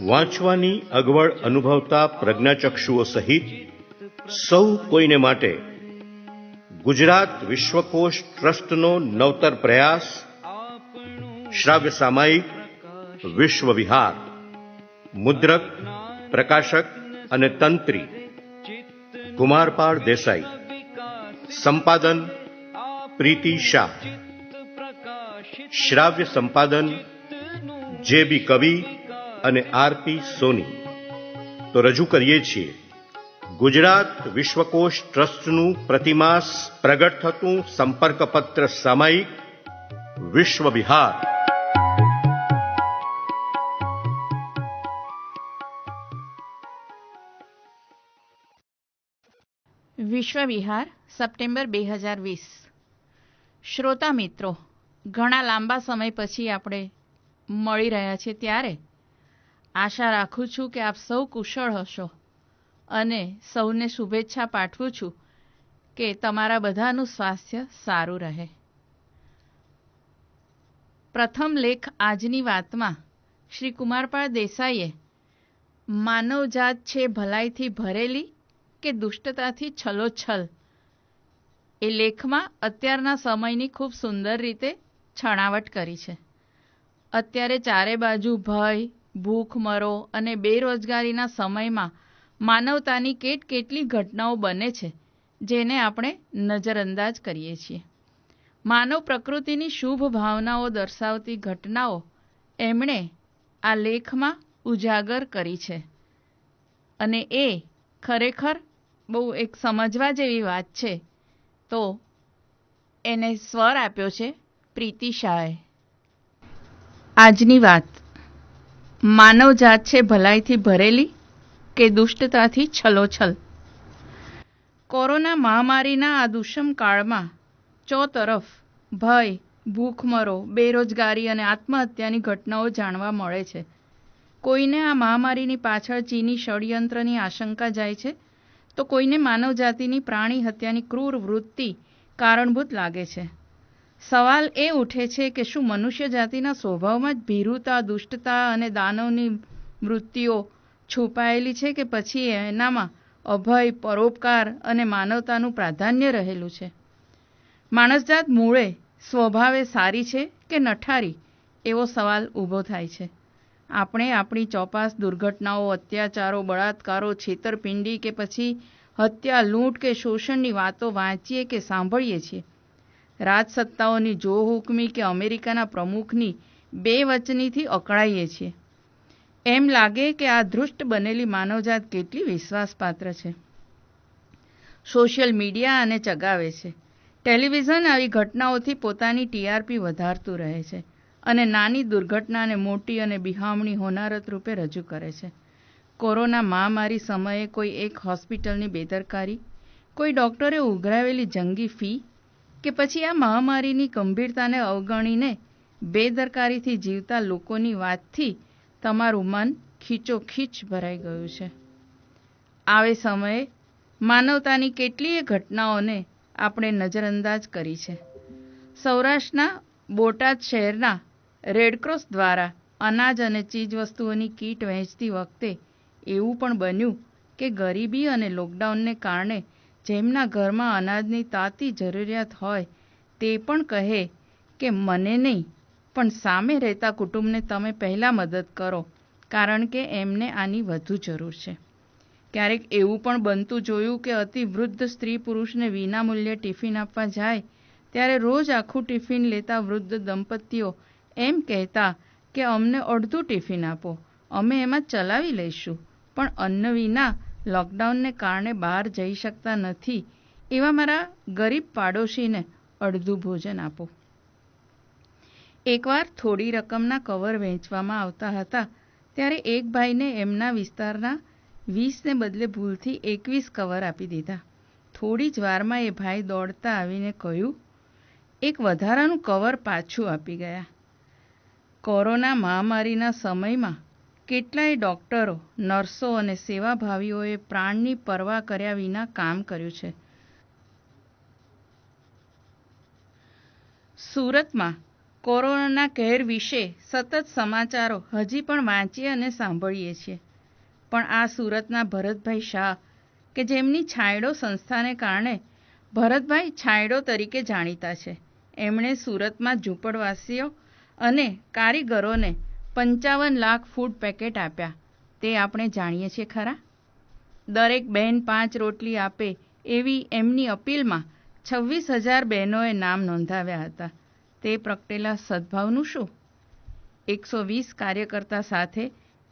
વાંચવાની અગવડ અનુભવતા પ્રજ્ઞાચક્ષુઓ સહિત સૌ કોઈને માટે ગુજરાત વિશ્વકોશ ટ્રસ્ટનો નવતર પ્રયાસ શ્રાવ્ય સામાયિક વિશ્વ વિહાર, મુદ્રક, પ્રકાશક અને તંત્રી કુમારપાળ દેસાઈ, સંપાદન પ્રીતિ શાહ, શ્રાવ્ય સંપાદન જે.બી. કવિ અને આર.પી. સોની. તો રજૂ કરીએ છીએ ગુજરાત વિશ્વકોશ ટ્રસ્ટનું પ્રતિમાસ પ્રગટ થતું સંપર્કપત્ર સામાયિક વિશ્વ વિહાર. વિશ્વ વિહાર સપ્ટેમ્બર 2020. શ્રોતા મિત્રો, ઘણા લાંબા સમય પછી આપણે મળી રહ્યા છીએ, ત્યારે આશા રાખું છું કે આપ સૌ કુશળ હશો અને સૌને શુભેચ્છા પાઠવું છું કે તમારા બધાનું સ્વાસ્થ્ય સારું રહે. પ્રથમ લેખ આજની વાતમાં શ્રી કુમારપાળ દેસાઈએ માનવજાત છે ભલાઈથી ભરેલી કે દુષ્ટતાથી છલોછલ એ લેખમાં અત્યારના સમયની ખૂબ સુંદર રીતે છણાવટ કરી છે. અત્યારે ચારે બાજુ ભય, ભૂખમરો અને બેરોજગારીના સમયમાં માનવતાની કેટલી ઘટનાઓ બને છે જેને આપણે નજરઅંદાજ કરીએ છીએ. માનવ પ્રકૃતિની શુભ ભાવનાઓ દર્શાવતી ઘટનાઓ એમણે આ લેખમાં ઉજાગર કરી છે અને એ ખરેખર બહુ એક સમજવા જેવી વાત છે. તો એને સ્વર આપ્યો છે પ્રીતિ શાહે. આજની વાત. માનવજાત છે ભલાઈથી ભરેલી કે દુષ્ટતાથી છલોછલ. કોરોના મહામારીના આ દુષ્મ કાળમાં ચોતરફ ભય, ભૂખમરો, બેરોજગારી અને આત્મહત્યાની ઘટનાઓ જાણવા મળે છે. કોઈને આ મહામારીની પાછળ ચીની ષડયંત્રની આશંકા જાય છે, તો કોઈને માનવજાતિની પ્રાણી હત્યાની ક્રૂર વૃત્તિ કારણભૂત લાગે છે. સવાલ એ ઉઠે છે કે શું મનુષ્ય જાતિના સ્વભાવમાં જ ભીરુતા, દુષ્ટતા અને દાનવની વૃત્તિઓ છુપાયેલી છે કે પછી એનામાં અભય, પરોપકાર અને માનવતાનું પ્રાધાન્ય રહેલું છે? માણસજાત મૂળે સ્વભાવે સારી છે કે નઠારી, એવો સવાલ ઊભો થાય છે. આપણે આપણી ચોપાસ દુર્ઘટનાઓ, અત્યાચારો, બળાત્કારો, છેતરપિંડી કે પછી હત્યા, લૂંટ કે શોષણની વાતો વાંચીએ કે સાંભળીએ છીએ. રાજસત્તાઓની જોહુકમી કે અમેરિકાના પ્રમુખની બેવચનીથી અકળાઈએ છીએ. એમ લાગે કે આ ધૃષ્ટ બનેલી માનવજાત કેટલી વિશ્વાસપાત્ર છે. સોશિયલ મીડિયા આને ચગાવે છે. ટેલિવિઝન આવી ઘટનાઓથી પોતાની ટીઆરપી વધારતું રહે છે અને નાની દુર્ઘટનાને મોટી અને બિહામણી હોનારત રૂપે રજૂ કરે છે. કોરોના મહામારી સમયે કોઈ એક હોસ્પિટલની બેદરકારી, કોઈ ડૉક્ટરે ઉઘરાવેલી જંગી ફી કે પછી આ મહામારીની ગંભીરતાને અવગણીને બેદરકારીથી જીવતા લોકોની વાતથી તમારું મન ખીચોખીચ ભરાઈ ગયું છે. આવે સમયે માનવતાની કેટલીય ઘટનાઓને આપણે નજરઅંદાજ કરી છે. સૌરાષ્ટ્રના બોટાદ શહેરના રેડક્રોસ દ્વારા અનાજ અને ચીજવસ્તુઓની કીટ વહેંચતી વખતે એવું પણ બન્યું કે ગરીબી અને લોકડાઉનને કારણે જેમના ઘરમાં અનાજની તાતી જરૂરિયાત હોય તે પણ કહે કે મને નહીં પણ સામે રહેતા કુટુંબને તમે પહેલાં મદદ કરો, કારણ કે એમને આની વધુ જરૂર છે. ક્યારેક એવું પણ બનતું જોયું કે અતિ વૃદ્ધ સ્ત્રી પુરુષને વિનામૂલ્યે ટિફિન આપવા જાય ત્યારે રોજ આખું ટિફિન લેતા વૃદ્ધ દંપતીઓ એમ કહેતા કે અમને અડધું ટિફિન આપો, અમે એમાં ચલાવી લઈશું, પણ અન્ન વિના લોકડાઉનને કારણે બહાર જઈ શકતા નથી એવા મારા ગરીબ પાડોશીને અડધું ભોજન આપો. એકવાર થોડી રકમના કવર વહેંચવામાં આવતા હતા ત્યારે એક ભાઈને એમના વિસ્તારના 20ને બદલે ભૂલથી 21 કવર આપી દીધા. થોડી જ વારમાં એ ભાઈ દોડતા આવીને કહ્યું, એક વધારાનું કવર પાછું આપી ગયા. કોરોના મહામારીના સમયમાં કેટલાય ડૉક્ટરો, નર્સો અને સેવાભાવીઓએ પ્રાણની પરવા કર્યા વિના કામ કર્યું છે. સુરતમાં કોરોનાના કહેર વિશે સતત સમાચારો હજી પણ વાંચીએ અને સાંભળીએ છીએ. પણ આ સુરતના ભરતભાઈ શાહ, કે જેમની છાંયડો સંસ્થાને કારણે ભરતભાઈ છાંયડો તરીકે જાણીતા છે, એમણે સુરતમાં ઝૂંપડવાસીઓ અને કારીગરોને 55 લાખ ફૂડ પેકેટ આપ્યા. તે આપણે જાણીએ છીએ ખરા? દરેક બહેન 5 રોટલી આપે એવી એમની અપીલમાં 26,000 બહેનોએ નામ નોંધાવ્યા હતા. તે પ્રગટેલા સદભાવનું શું? 120 કાર્યકર્તા સાથે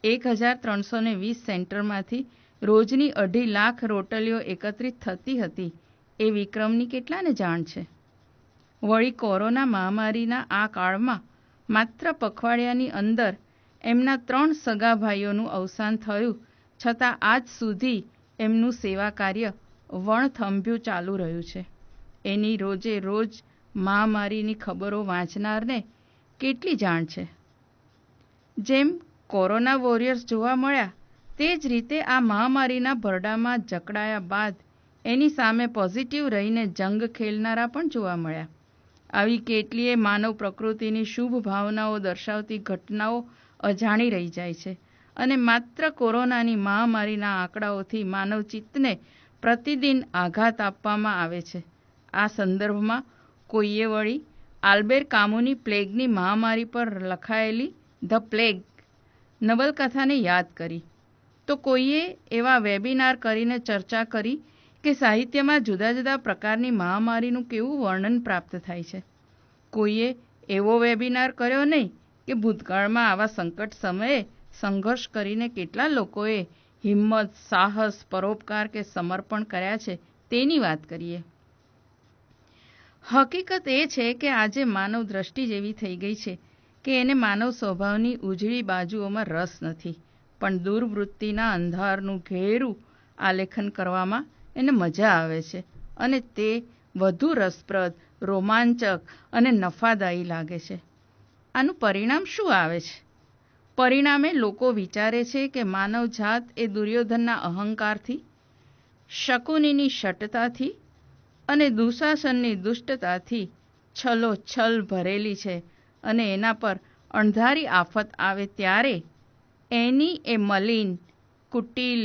1,320 સેન્ટરમાંથી રોજની 2.5 લાખ રોટલીઓ એકત્રિત થતી હતી એ વિક્રમની કેટલાને જાણ છે? વળી કોરોના મહામારીના આ કાળમાં માત્ર પખવાડિયાની અંદર એમના 3 સગા ભાઈઓનું અવસાન થયું, છતાં આજ સુધી એમનું સેવા કાર્ય વણથંભ્યું ચાલુ રહ્યું છે. એની રોજે રોજ મહામારીની ખબરો વાંચનારને કેટલી જાણ છે? જેમ કોરોના વોરિયર્સ જોવા મળ્યા, તે જ રીતે આ મહામારીના ભરડામાં જકડાયા બાદ એની સામે પોઝિટિવ રહીને જંગ ખેલનારા પણ જોવા મળ્યા. આવી કેટલીય માનવ પ્રકૃતિની શુભ ભાવનાઓ દર્શાવતી ઘટનાઓ અજાણી રહી જાય છે અને માત્ર કોરોનાની મહામારીના આંકડાઓથી માનવ ચિત્તને પ્રતિદિન આઘાત આપવામાં આવે છે. આ સંદર્ભમાં કોઈએ વળી આલ્બેર કામુની પ્લેગની મહામારી પર લખાયેલી ધ પ્લેગ નવલકથાને યાદ કરી, તો કોઈએ એવા વેબિનાર કરીને ચર્ચા કરી કે સાહિત્યમાં જુદા જુદા પ્રકારની મહામારીનું કેવું વર્ણન પ્રાપ્ત થાય છે. કોઈએ એવો વેબિનાર કર્યો નહીં કે ભૂતકાળમાં આવા સંકટ સમયે સંઘર્ષ કરીને કેટલા લોકોએ હિંમત, સાહસ, પરોપકાર કે સમર્પણ કર્યા છે તેની વાત કરીએ. હકીકત એ છે કે આજે માનવ દ્રષ્ટિ જેવી થઈ ગઈ છે કે એને માનવ સ્વભાવની ઉજળી બાજુઓમાં રસ નથી, પણ દુર્વૃત્તિના અંધારનું ઘેરું આલેખન કરવામાં એને મજા આવે છે અને તે વધુ રસપ્રદ, રોમાંચક અને નફાદાયી લાગે છે. આનું પરિણામ શું આવે છે? પરિણામે લોકો વિચારે છે કે માનવજાત એ દુર્યોધનના અહંકારથી, શકુનીની શટતાથી અને દુશાસનની દુષ્ટતાથી છલોછલ ભરેલી છે અને એના પર અણધારી આફત આવે ત્યારે એની એ મલિન, કુટિલ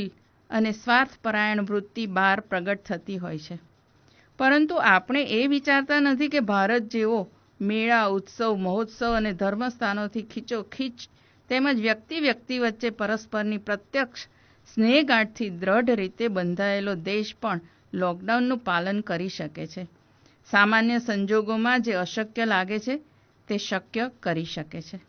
અને સ્વાર્થપરાયણ વૃત્તિ બહાર પ્રગટ થતી હોય છે. પરંતુ આપણે એ વિચારતા નથી કે ભારત જેવો મેળા, ઉત્સવ, મહોત્સવ અને ધર્મસ્થાનોથી ખીચોખીચ તેમજ વ્યક્તિ વચ્ચે પરસ્પરની પ્રત્યક્ષ સ્નેહગાંઠથી દ્રઢ રીતે બંધાયેલો દેશ પણ લોકડાઉનનું પાલન કરી શકે છે. સામાન્ય સંજોગોમાં જે અશક્ય લાગે છે તે શક્ય કરી શકે છે.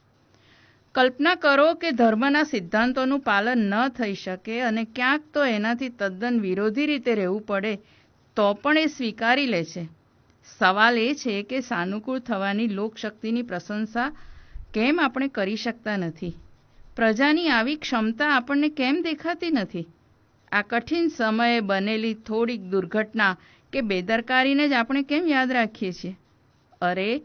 કલ્પના કરો કે ધર્મના સિદ્ધાંતોનું પાલન ન થઈ શકે અને ક્યાંક તો એનાથી તદ્દન વિરોધી રીતે રહેવું પડે તો પણ એ સ્વીકારી લે છે. સવાલ એ છે કે સાનુકૂળ થવાની લોકશક્તિની પ્રશંસા કેમ આપણે કરી શકતા નથી? પ્રજાની આવી ક્ષમતા આપણને કેમ દેખાતી નથી? આ કઠિન સમયે બનેલી થોડીક દુર્ઘટના કે બેદરકારીને જ આપણે કેમ યાદ રાખીએ છીએ? અરે,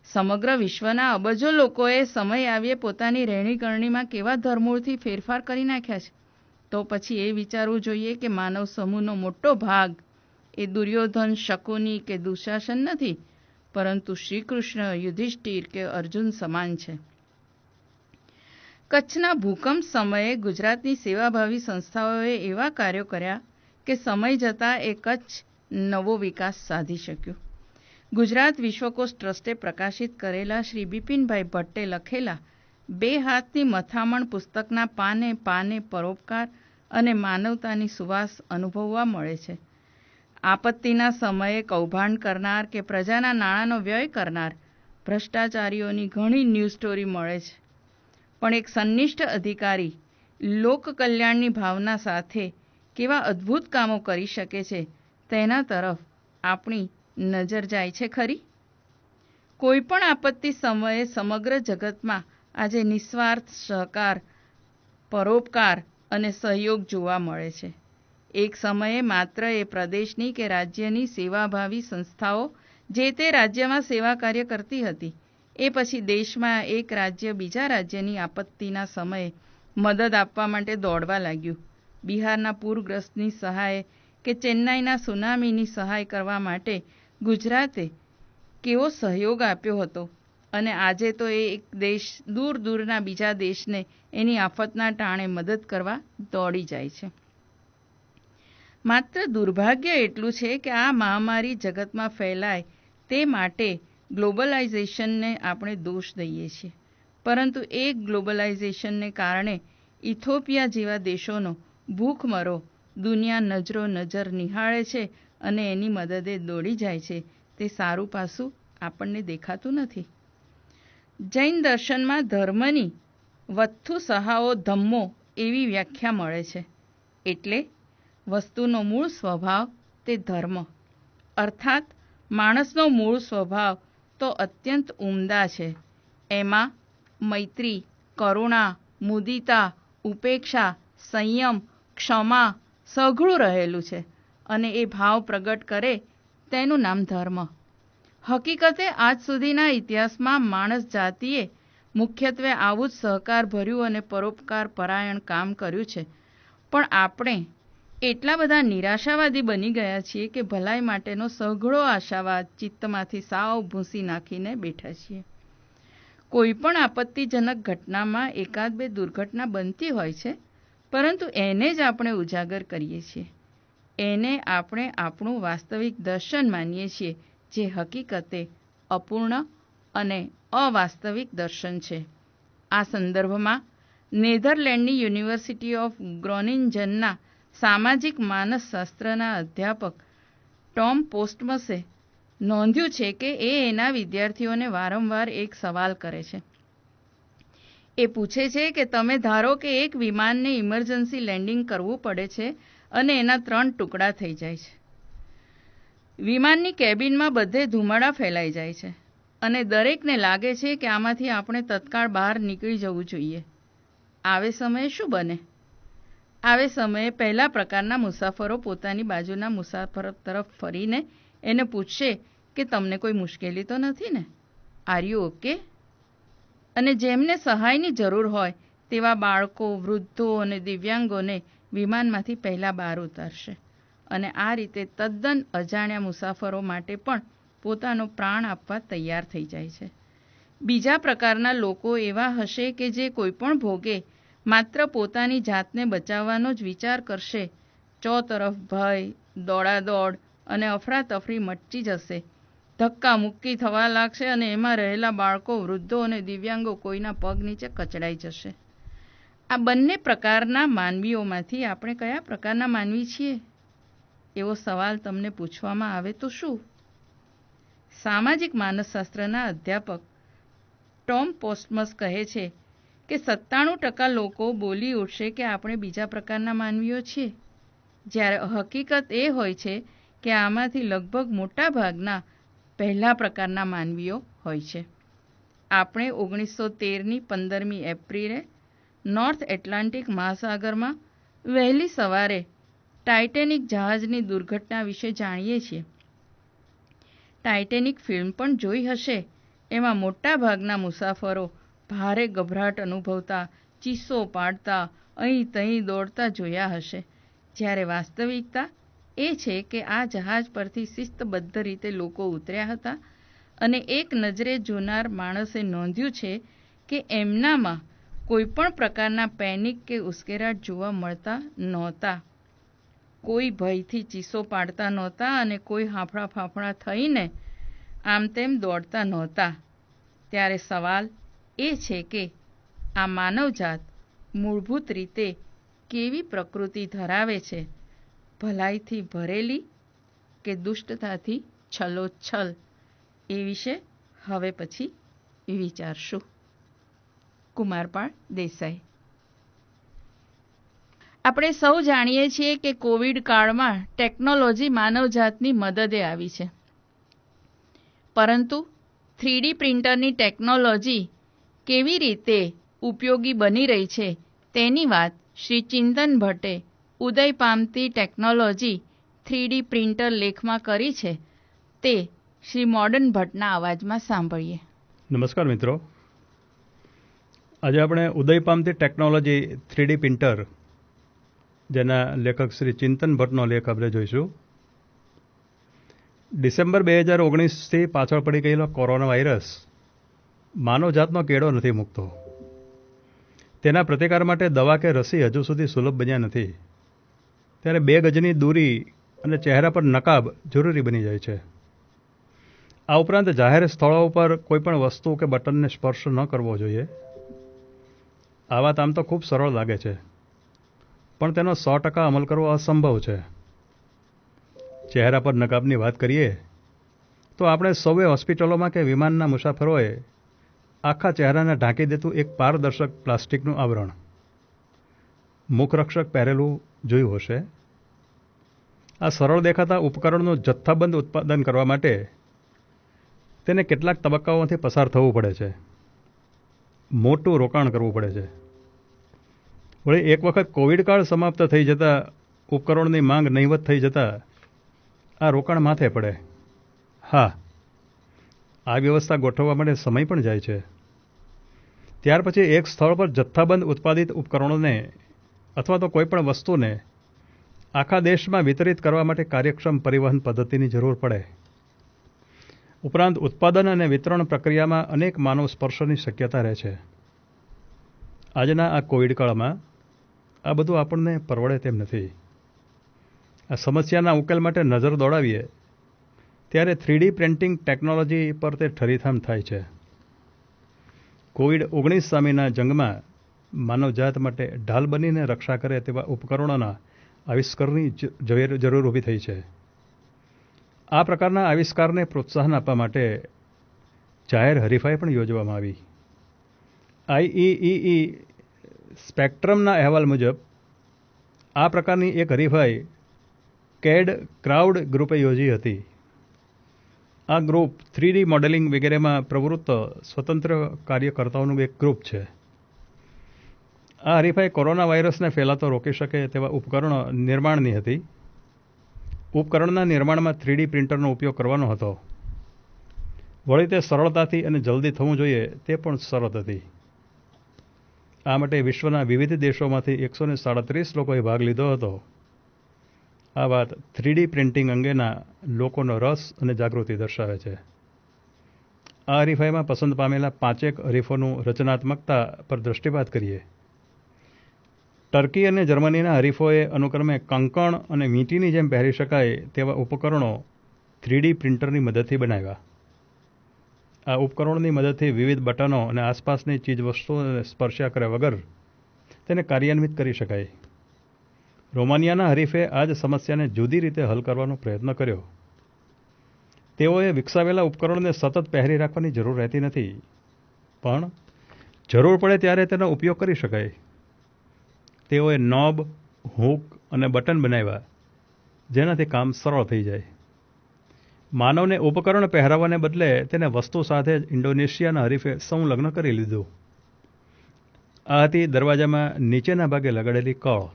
સમગ્ર વિશ્વના અબજો લોકોએ સમય આવ્યે પોતાની રહેણીકરણીમાં કેવા ધરમૂળથી ફેરફાર કરી નાખ્યા છે. તો પછી એ વિચારવું જોઈએ કે માનવ સમૂહનો મોટો ભાગ એ દુર્યોધન, શકુની કે દુશાસન નથી, પરંતુ શ્રીકૃષ્ણ, યુધિષ્ઠિર કે અર્જુન સમાન છે. કચ્છના ભૂકંપ સમયે ગુજરાતની સેવાભાવી સંસ્થાઓએ એવા કાર્યો કર્યા કે સમય જતાં એ કચ્છ નવો વિકાસ સાધી શક્યું. ગુજરાત વિશ્વકોશ ટ્રસ્ટે પ્રકાશિત કરેલા શ્રી બિપિનભાઈ ભટ્ટે લખેલા 2 હાથની મથામણ પુસ્તકના પાને પાને પરોપકાર અને માનવતાની સુવાસ અનુભવવા મળે છે. આપત્તિના સમયે કૌભાંડ કરનાર કે પ્રજાના નાણાંનો વ્યય કરનાર ભ્રષ્ટાચારીઓની ઘણી ન્યૂઝ સ્ટોરી મળે છે, પણ એક સંનિષ્ઠ અધિકારી લોકકલ્યાણની ભાવના સાથે કેવા અદ્ભુત કામો કરી શકે છે તેના તરફ આપણી નજર જાય છે ખરી? કોઈ પણ આપત્તિ સમયે સમગ્ર જગતમાં આજે નિસ્વાર્થ સહકાર, પરોપકાર અને સહયોગ જોવા મળે છે. એક સમયે માત્ર એ પ્રદેશની કે રાજ્યની સેવાભાવી સંસ્થાઓ જે તે રાજ્યમાં સેવા કાર્ય કરતી હતી, એ પછી દેશમાં એક રાજ્ય બીજા રાજ્યની આપત્તિના સમયે મદદ આપવા માટે દોડવા લાગ્યું. બિહારના પૂરગ્રસ્તની સહાય કે ચેન્નાઈના સુનામીની સહાય કરવા માટે ગુજરાતે કેવો સહયોગ આપ્યો હતો અને આજે તો એ એક દેશ દૂર દૂરના બીજા દેશને એની આફતના ટાણે મદદ કરવા દોડી જાય છે. માત્ર દુર્ભાગ્ય એટલું છે કે આ મહામારી જગતમાં ફેલાય તે માટે ગ્લોબલાઇઝેશનને આપણે દોષ દઈએ છીએ. પરંતુ એ ગ્લોબલાઇઝેશનને કારણે ઇથોપિયા જેવા દેશોનો ભૂખમરો દુનિયા નજરો નજર નિહાળે છે અને એની મદદે દોડી જાય છે. તે સારું પાસું આપણને દેખાતું નથી. જૈન દર્શનમાં ધર્મની વત્થુ સહાઓ ધમ્મો એવી વ્યાખ્યા મળે છે. એટલે વસ્તુનો મૂળ સ્વભાવ તે ધર્મ, અર્થાત માણસનો મૂળ સ્વભાવ તો અત્યંત ઉમદા છે. એમાં મૈત્રી, કરુણા, મુદિતા, ઉપેક્ષા, સંયમ, ક્ષમા સઘળું રહેલું છે અને એ ભાવ પ્રગટ કરે તેનું નામ ધર્મ. હકીકતે આજ સુધીના ઇતિહાસમાં માણસ જાતિએ મુખ્યત્વે આવું જ સહકારભર્યું અને પરોપકાર પરાયણ કામ કર્યું છે. પણ આપણે એટલા બધા નિરાશાવાદી બની ગયા છીએ કે ભલાઈ માટેનો સઘળો આશાવાદ ચિત્તમાંથી સાવ ભૂંસી નાખીને બેઠા છીએ. કોઈ પણ આપત્તિજનક ઘટનામાં એકાદ બે દુર્ઘટના બનતી હોય છે, પરંતુ એને જ આપણે ઉજાગર કરીએ છીએ. એને આપણે આપણું વાસ્તવિક દર્શન માનીએ છીએ, જે હકીકતે અપૂર્ણ અને અવાસ્તવિક દર્શન છે. આ સંદર્ભમાં નેધરલેન્ડની યુનિવર્સિટી ઓફ ગ્રોનિંજનના સામાજિક માનસશાસ્ત્રના અધ્યાપક ટોમ પોસ્ટમસે નોંધ્યું છે કે એના વિદ્યાર્થીઓને વારંવાર એક સવાલ કરે છે. એ પૂછે છે કે તમે ધારો કે એક વિમાનને ઇમરજન્સી લેન્ડિંગ કરવું પડે છે અને એના 3 ટુકડા થઈ જાય છે. વિમાનની કેબિનમાં બધે ધુમાડા ફેલાઈ જાય છે અને દરેકને લાગે છે કે આમાંથી આપણે તત્કાળ બહાર નીકળી જવું જોઈએ. આવે સમયે શું બને? આવે સમયે પહેલા પ્રકારના મુસાફરો પોતાની બાજુના મુસાફર તરફ ફરીને એને પૂછશે કે તમને કોઈ મુશ્કેલી તો નથી ને? Are you okay? અને જેમને સહાયની જરૂર હોય તેવા બાળકો, વૃદ્ધો અને દિવ્યાંગોને વિમાનમાંથી પહેલાં બહાર ઉતારશે અને આ રીતે તદ્દન અજાણ્યા મુસાફરો માટે પણ પોતાનો પ્રાણ આપવા તૈયાર થઈ જાય છે. બીજા પ્રકારના લોકો એવા હશે કે જે કોઈપણ ભોગે માત્ર પોતાની જાતને બચાવવાનો જ વિચાર કરશે. ચોતરફ ભય, દોડાદોડ અને અફરાતફરી મચી જશે. ધક્કા મુક્કી થવા લાગશે અને એમાં રહેલા બાળકો, વૃદ્ધો અને દિવ્યાંગો કોઈના પગ નીચે કચડાઈ જશે. આ બંને પ્રકારના માનવીઓમાંથી આપણે કયા પ્રકારના માનવી છીએ? એવો સવાલ તમને પૂછવામાં આવે તો શું? સામાજિક માનસશાસ્ત્રના અધ્યાપક ટોમ પોસ્ટમસ કહે છે કે 97% લોકો બોલી ઉઠશે કે આપણે બીજા પ્રકારના માનવીઓ છીએ, જ્યારે હકીકત એ હોય છે કે આમાંથી લગભગ મોટા ભાગના પહેલા પ્રકારના માનવીઓ હોય છે. આપણે 1913ની 15મી એપ્રિલે નોર્થ એટલાન્ટિક મહાસાગરમાં વહેલી સવારે ટાઇટેનિક જહાજની દુર્ઘટના વિશે જાણીએ છીએ. ટાઇટેનિક ફિલ્મ પણ જોઈ હશે. એમાં મોટા ભાગના મુસાફરો ભારે ગભરાટ અનુભવતા, ચીસો પાડતા, અહીં તહીં દોડતા જોયા હશે, જ્યારે વાસ્તવિકતા એ છે કે આ જહાજ પરથી શિસ્તબદ્ધ રીતે લોકો ઉતર્યા હતા અને એક નજરે જોનાર માણસે નોંધ્યું છે કે એમનામાં કોઈપણ પ્રકારના પેનિક કે ઉશ્કેરાટ જોવા મળતા નહોતા. કોઈ ભયથી ચીસો પાડતા નહોતા અને કોઈ હાંફળા ફાંફળા થઈને આમ તેમ દોડતા નહોતા. ત્યારે સવાલ એ છે કે આ માનવજાત મૂળભૂત રીતે કેવી પ્રકૃતિ ધરાવે છે? ભલાઈથી ભરેલી કે દુષ્ટતાથી છલોછલ? એ વિશે હવે પછી વિચારશું. કુમારપાળ દેસાઈ. આપણે સૌ જાણીએ છીએ કે કોવિડ કાળમાં ટેકનોલોજી માનવજાતની મદદે આવી છે. પરંતુ 3D પ્રિન્ટરની ટેકનોલોજી કેવી રીતે ઉપયોગી બની રહી છે તેની વાત શ્રી ચિંતન ભટ્ટે ઉદય પામતી ટેકનોલોજી 3D પ્રિન્ટર લેખમાં કરી છે. તે શ્રી મોડન ભટ્ટના અવાજમાં સાંભળીએ. નમસ્કાર મિત્રો. આજે આપણે ઉદય પામતી ટેકનોલોજી 3D પ્રિન્ટર, જેના લેખક શ્રી ચિંતન ભટ્ટનો લેખ આપણે જોઈશું. ડિસેમ્બર 2019થી પાછળ પડી ગયેલો કોરોના વાયરસ માનવજાતનો કેળો નથી મૂકતો. તેના પ્રતિકાર માટે દવા કે રસી હજુ સુધી સુલભ બન્યા નથી. ત્યારે 2 ગજની દૂરી અને ચહેરા પર નકાબ જરૂરી બની જાય છે. આ ઉપરાંત જાહેર સ્થળો ઉપર કોઈપણ વસ્તુ કે બટનને સ્પર્શ ન કરવો જોઈએ. આ વાત આમ તો ખૂબ સરળ લાગે છે, પણ તેનો 100% અમલ કરવો અસંભવ છે. ચહેરા પર નકાબની વાત કરીએ તો આપણે સૌએ હોસ્પિટલોમાં કે વિમાનના મુસાફરોએ આખા ચહેરાને ઢાંકી દેતું એક પારદર્શક પ્લાસ્ટિકનું આવરણ, મુખરક્ષક પહેરેલું જોયું હશે. આ સરળ દેખાતા ઉપકરણનું જથ્થાબંધ ઉત્પાદન કરવા માટે તેને કેટલાક તબક્કાઓમાંથી પસાર થવું પડે છે. મોટું રોકાણ કરવું પડે છે. વળી એક વખત કોવિડ કાળ સમાપ્ત થઈ જતાં ઉપકરણની માંગ નહીવત થઈ જતાં આ રોકાણ માથે પડે. હા, આ વ્યવસ્થા ગોઠવવા માટે સમય પણ જાય છે. ત્યાર પછી એક સ્થળ પર જથ્થાબંધ ઉત્પાદિત ઉપકરણોને અથવા તો કોઈપણ વસ્તુને આખા દેશમાં વિતરિત કરવા માટે કાર્યક્ષમ પરિવહન પદ્ધતિની જરૂર પડે. ઉપરાંત ઉત્પાદન અને વિતરણ પ્રક્રિયામાં અનેક માનવ સ્પર્શની શક્યતા રહે છે. આજના આ કોવિડ કાળમાં આ બધું આપણને પરવડે તેમ નથી. આ સમસ્યાના ઉકેલ માટે નજર દોડાવીએ ત્યારે 3D પ્રિન્ટિંગ ટેકનોલોજી પર તે ઠરીથામ થાય છે. કોવિડ-19 સામેના જંગમાં માનવજાત માટે ઢાલ બનીને રક્ષા કરે તેવા ઉપકરણોના આવિષ્કારની જરૂર ઊભી થઈ છે. આ પ્રકારના આવિષ્કારને પ્રોત્સાહન આપવા માટે જાહેર હરીફાઈ પણ યોજવામાં આવી. IEEE સ્પેક્ટ્રમના અહેવાલ મુજબ આ પ્રકારની એક હરીફાઈ CAD ક્રાઉડ ગ્રુપે યોજી હતી. આ ગ્રુપ 3D મોડેલિંગ વગેરેમાં પ્રવૃત્ત સ્વતંત્ર કાર્યકર્તાઓનું એક ગ્રુપ છે. આ હરીફાઈ કોરોના વાયરસને ફેલાતો રોકી શકે તેવા ઉપકરણો નિર્માણની હતી. ઉપકરણના નિર્માણમાં 3D પ્રિન્ટરનો ઉપયોગ કરવાનો હતો. વળી તે સરળતાથી અને જલ્દી થવું જોઈએ તે પણ શરત હતી. આ માટે વિશ્વના વિવિધ દેશોમાંથી 137 લોકોએ ભાગ લીધો હતો. આ વાત 3D પ્રિન્ટિંગ અંગેના લોકોનો રસ અને જાગૃતિ દર્શાવે છે. આ હરીફાઈમાં પસંદ પામેલા 5 હરીફોનું રચનાત્મકતા પર દૃષ્ટિપાત કરીએ. ટર્કી અને જર્મનીના હરીફોએ અનુક્રમે કંકણ અને વીંટીની જેમ પહેરી શકાય તેવા ઉપકરણો 3D પ્રિન્ટરની મદદથી બનાવ્યા. આ ઉપકરણોની મદદથી વિવિધ બટનો અને આસપાસની ચીજવસ્તુઓને સ્પર્શ્યા કર્યા વગર તેને કાર્યાન્વિત કરી શકાય. રોમાનિયાના હરીફે આ જ સમસ્યાને જુદી રીતે હલ કરવાનો પ્રયત્ન કર્યો. તેઓએ વિકસાવેલા ઉપકરણને સતત પહેરી રાખવાની જરૂર રહેતી નથી, પણ જરૂર પડે ત્યારે તેનો ઉપયોગ કરી શકાય. તેઓએ નોબ, હૂક અને બટન બનાવ્યા જેનાથી કામ સરળ થઈ જાય. માનવને ઉપકરણ પહેરાવવાને બદલે તેને વસ્તુ સાથે જ ઇન્ડોનેશિયાના હરીફે સંલગ્ન કરી લીધું. આ હતી દરવાજામાં નીચેના ભાગે લગાડેલી કળ.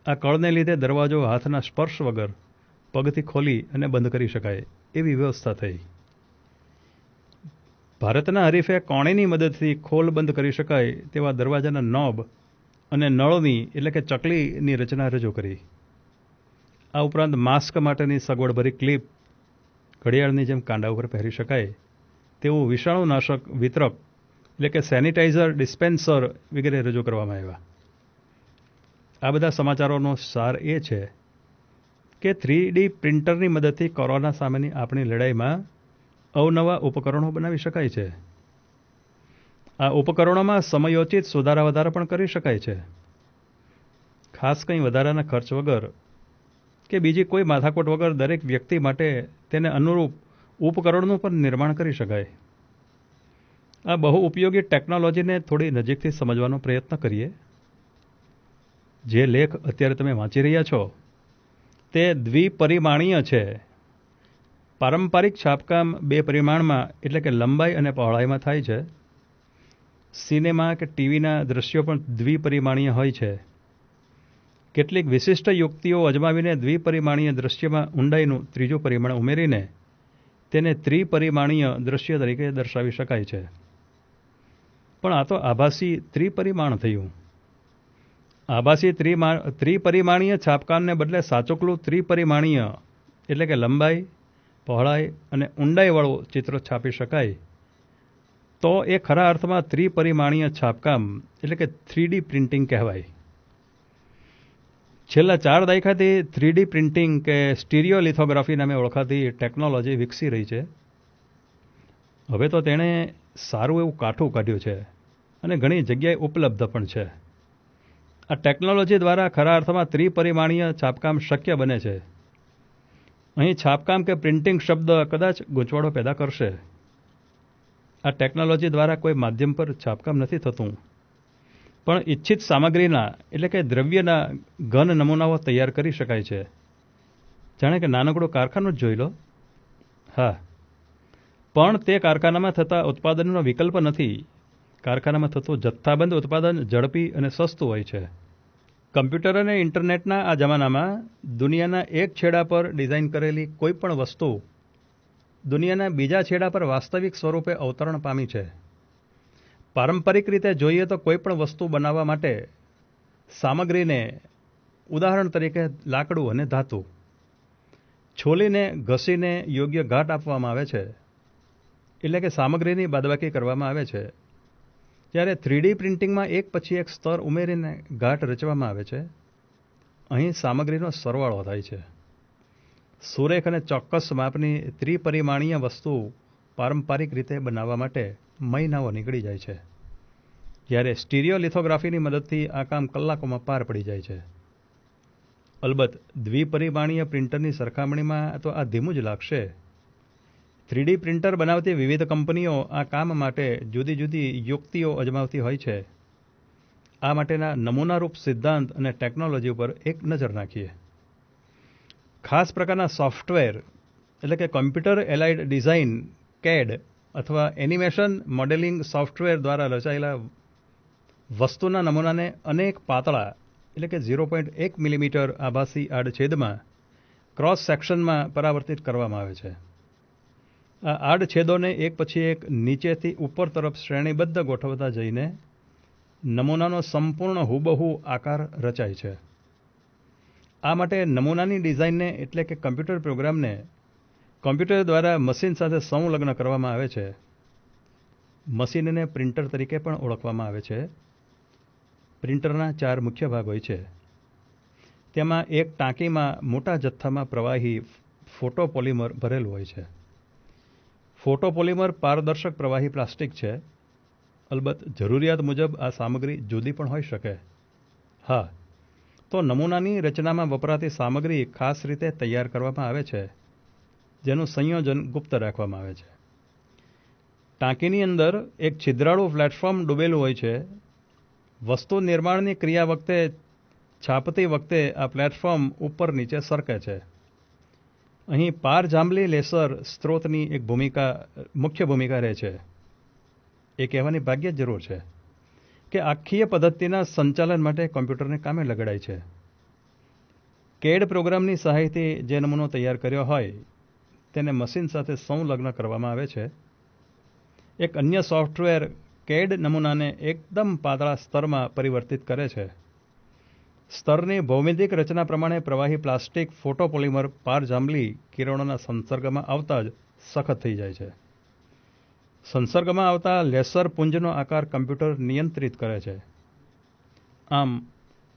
આ કળને લીધે દરવાજો હાથના સ્પર્શ વગર પગથી ખોલી અને બંધ કરી શકાય એવી વ્યવસ્થા થઈ. ભારતના હરીફે કોણીની મદદથી ખોલ બંધ કરી શકાય તેવા દરવાજાના નોબ અને નળની એટલે કે ચકલીની રચના રજૂ કરી. આ ઉપરાંત માસ્ક માટેની સગવડભરી ક્લિપ ઘડિયાળની જેમ કાંડા ઉપર પહેરી શકાય તેવું વિષાણુનાશક વિતરક એટલે કે સેનિટાઇઝર ડિસ્પેન્સર વગેરે રજૂ કરવામાં આવ્યા. આ બધા સમાચારોનો સાર એ છે કે 3D પ્રિન્ટરની મદદથી કોરોના સામેની આપણી લડાઈમાં અવનવા ઉપકરણો બનાવી શકાય છે. આ ઉપકરણોમાં સમયોચિત સુધારા વધારા પણ કરી શકાય છે. ખાસ કંઈ વધારાના ખર્ચ વગર કે બીજી કોઈ માથાકૂટ વગર દરેક વ્યક્તિ માટે તેને અનુરૂપ ઉપકરણનું પણ નિર્માણ કરી શકાય. આ બહુ ઉપયોગી ટેકનોલોજીને થોડી નજીકથી સમજવાનો પ્રયત્ન કરીએ. જે લેખ અત્યારે તમે વાંચી રહ્યા છો તે દ્વિપરિમાણીય છે. પારંપરિક છાપકામ 2 પરિમાણમાં એટલે કે લંબાઈ અને પહોળાઈમાં થાય છે. સિનેમા કે ટીવીના દ્રશ્યો પણ દ્વિપરિમાણીય હોય છે. કેટલીક વિશિષ્ટ યુક્તિઓ અજમાવીને દ્વિપરિમાણીય દ્રશ્યમાં ઊંડાઈનું ત્રીજું પરિમાણ ઉમેરીને તેને ત્રિપરિમાણીય દ્રશ્ય તરીકે દર્શાવી શકાય છે. પણ આ તો આભાસી ત્રિપરિમાણ થયું. આભાસી ત્રિપરિમાણીય છાપકામને બદલે સાચોકલું ત્રિપરિમાણીય એટલે કે લંબાઈ, પહોળાઈ અને ઊંડાઈવાળું ચિત્ર છાપી શકાય તો એ ખરા અર્થમાં ત્રિપરિમાણીય છાપકામ એટલે કે 3D પ્રિન્ટિંગ કહેવાય. છેલ્લા 4 દાયકાથી 3D પ્રિન્ટિંગ કે સ્ટીરિયોલિથોગ્રાફી નામે ઓળખાતી ટેકનોલોજી વિકસી રહી છે. હવે તો તેણે સારું એવું કાઠું કાઢ્યું છે અને ઘણી જગ્યાએ ઉપલબ્ધ પણ છે. આ ટેકનોલોજી દ્વારા ખરા અર્થમાં ત્રિપરિમાણીય છાપકામ શક્ય બને છે. અહીં છાપકામ કે પ્રિન્ટિંગ શબ્દ કદાચ ગૂંચવાડો પેદા કરશે. આ ટેકનોલોજી દ્વારા કોઈ માધ્યમ પર છાપકામ નથી થતું, પણ ઇચ્છિત સામગ્રીના એટલે કે દ્રવ્યના ઘન નમૂનાઓ તૈયાર કરી શકાય છે. જાણે કે નાનકડું કારખાનું જ જોઈ લો. હા, પણ તે કારખાનામાં થતા ઉત્પાદનનો વિકલ્પ નથી. કારખાનામાં થતું જથ્થાબંધ ઉત્પાદન ઝડપી અને સસ્તું હોય છે. કમ્પ્યુટર અને ઇન્ટરનેટના આ જમાનામાં દુનિયાના એક છેડા પર ડિઝાઇન કરેલી કોઈ પણ વસ્તુ દુનિયાના બીજા છેડા પર વાસ્તવિક સ્વરૂપે અવતરણ પામી છે. પારંપરિક રીતે જોઈએ તો કોઈ પણ વસ્તુ બનાવવા માટે સામગ્રીને, ઉદાહરણ તરીકે લાકડું અને ધાતુ, છોલીને ઘસીને યોગ્ય ઘાટ આપવામાં આવે છે, એટલે કે સામગ્રીની બાદબાકી કરવામાં આવે છે. જ્યારે 3D પ્રિન્ટિંગમાં એક પછી એક સ્તર ઉમેરીને ઘાટ રચવામાં આવે છે. અહીં સામગ્રીનો સરવાળો થાય છે. સુરેખ અને ચોક્કસ માપની ત્રિપરિમાણીય વસ્તુ પારંપરિક રીતે બનાવવા માટે મહિનાઓ નીકળી જાય છે, જ્યારે સ્ટીરિયોલિથોગ્રાફીની મદદથી આ કામ કલાકોમાં પાર પડી જાય છે. અલબત્ત દ્વિપરિમાણીય પ્રિન્ટરની સરખામણીમાં તો આ ધીમું જ લાગશે. 3D પ્રિન્ટર બનાવતી વિવિધ કંપનીઓ આ કામ માટે જુદી જુદી યુક્તિઓ અજમાવતી હોય છે. આ માટેના નમૂનારૂપ સિદ્ધાંત અને ટેકનોલોજી ઉપર એક નજર નાખીએ. ખાસ પ્રકારના સોફ્ટવેર એટલે કે કમ્પ્યુટર એલાઇડ ડિઝાઇન CAD અથવા એનિમેશન મોડેલિંગ સોફ્ટવેર દ્વારા રચાયેલા વસ્તુના નમૂનાને અનેક પાતળા એટલે કે 0.1 મિલીમીટર આભાસી આડછેદમાં ક્રોસ સેક્શનમાં પરાવર્તિત કરવામાં આવે છે. આ આડછેદોને એક પછી એક નીચેથી ઉપર તરફ શ્રેણીબદ્ધ ગોઠવતા જઈને નમૂનાનો સંપૂર્ણ હુબહુ આકાર રચાય છે. આ માટે નમૂનાની ડિઝાઇનને એટલે કે કમ્પ્યુટર પ્રોગ્રામને કમ્પ્યુટર દ્વારા મશીન સાથે સંલગ્ન કરવામાં આવે છે. મશીનને પ્રિન્ટર તરીકે પણ ઓળખવામાં આવે છે. પ્રિન્ટરના 4 મુખ્ય ભાગ હોય છે. તેમાં એક ટાંકીમાં મોટા જથ્થામાં પ્રવાહી ફોટોપોલિમર ભરેલું હોય છે. ફોટોપોલિમર પારદર્શક પ્રવાહી પ્લાસ્ટિક છે. અલબત્ત જરૂરિયાત મુજબ આ સામગ્રી જુદી પણ હોઈ શકે. હા, તો નમૂનાની રચનામાં વપરાતી સામગ્રી ખાસ રીતે તૈયાર કરવામાં આવે છે, જેનું સંયોજન ગુપ્ત રાખવામાં આવે છે. ટાંકીની અંદર એક છિદ્રાળું પ્લેટફોર્મ ડૂબેલું હોય છે. વસ્તુ નિર્માણની ક્રિયા વખતે છાપતી વખતે આ પ્લેટફોર્મ ઉપર નીચે સરકે છે. અહીં પારજાંબલી લેસર સ્ત્રોતની એક મુખ્ય ભૂમિકા રહે છે. એ કહેવાની ભાગ્યે જ જરૂર છે કે આખીય પદ્ધતિના સંચાલન માટે કોમ્પ્યુટરને કામે લગાડાય છે. CAD પ્રોગ્રામની સહાયથી જે નમૂનો તૈયાર કર્યો હોય તેને મશીન સાથે સંલગ્ન કરવામાં આવે છે. એક અન્ય સોફ્ટવેર CAD નમૂનાને એકદમ પાતળા સ્તરમાં પરિવર્તિત કરે છે. સ્તરની ભૌમિતિક રચના પ્રમાણે પ્રવાહી પ્લાસ્ટિક ફોટોપોલિમર પારજાંબલી કિરણોના સંસર્ગમાં આવતા જ સખત થઈ જાય છે. સંસર્ગમાં આવતા લેસર પુંજનો આકાર કમ્પ્યુટર નિયંત્રિત કરે છે. આમ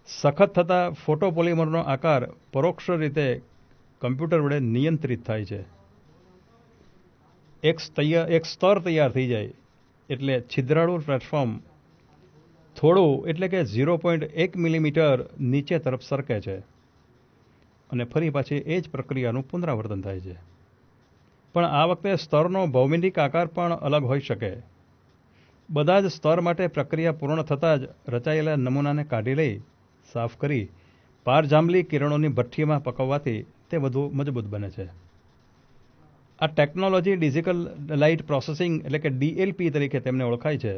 સખત થતા ફોટોપોલિમરનો આકાર પરોક્ષ રીતે કમ્પ્યુટર વડે નિયંત્રિત થાય છે. એક સ્તર તૈયાર થઈ જાય એટલે છિદ્રાળું પ્લેટફોર્મ થોડું એટલે કે 0.1 મિલીમીટર નીચે તરફ સરકે છે અને ફરી પાછી એ જ પ્રક્રિયાનું પુનરાવર્તન થાય છે. પણ આ વખતે સ્તરનો ભૌમિતિક આકાર પણ અલગ હોઈ શકે. બધા જ સ્તર માટે પ્રક્રિયા પૂર્ણ થતાં જ રચાયેલા નમૂનાને કાઢી લઈ સાફ કરી પારજાંબલી કિરણોની ભઠ્ઠીમાં પકવવાથી તે વધુ મજબૂત બને છે. આ ટેકનોલોજી ડિજિટલ લાઇટ પ્રોસેસિંગ એટલે કે DLP તરીકે તેમને ઓળખાય છે.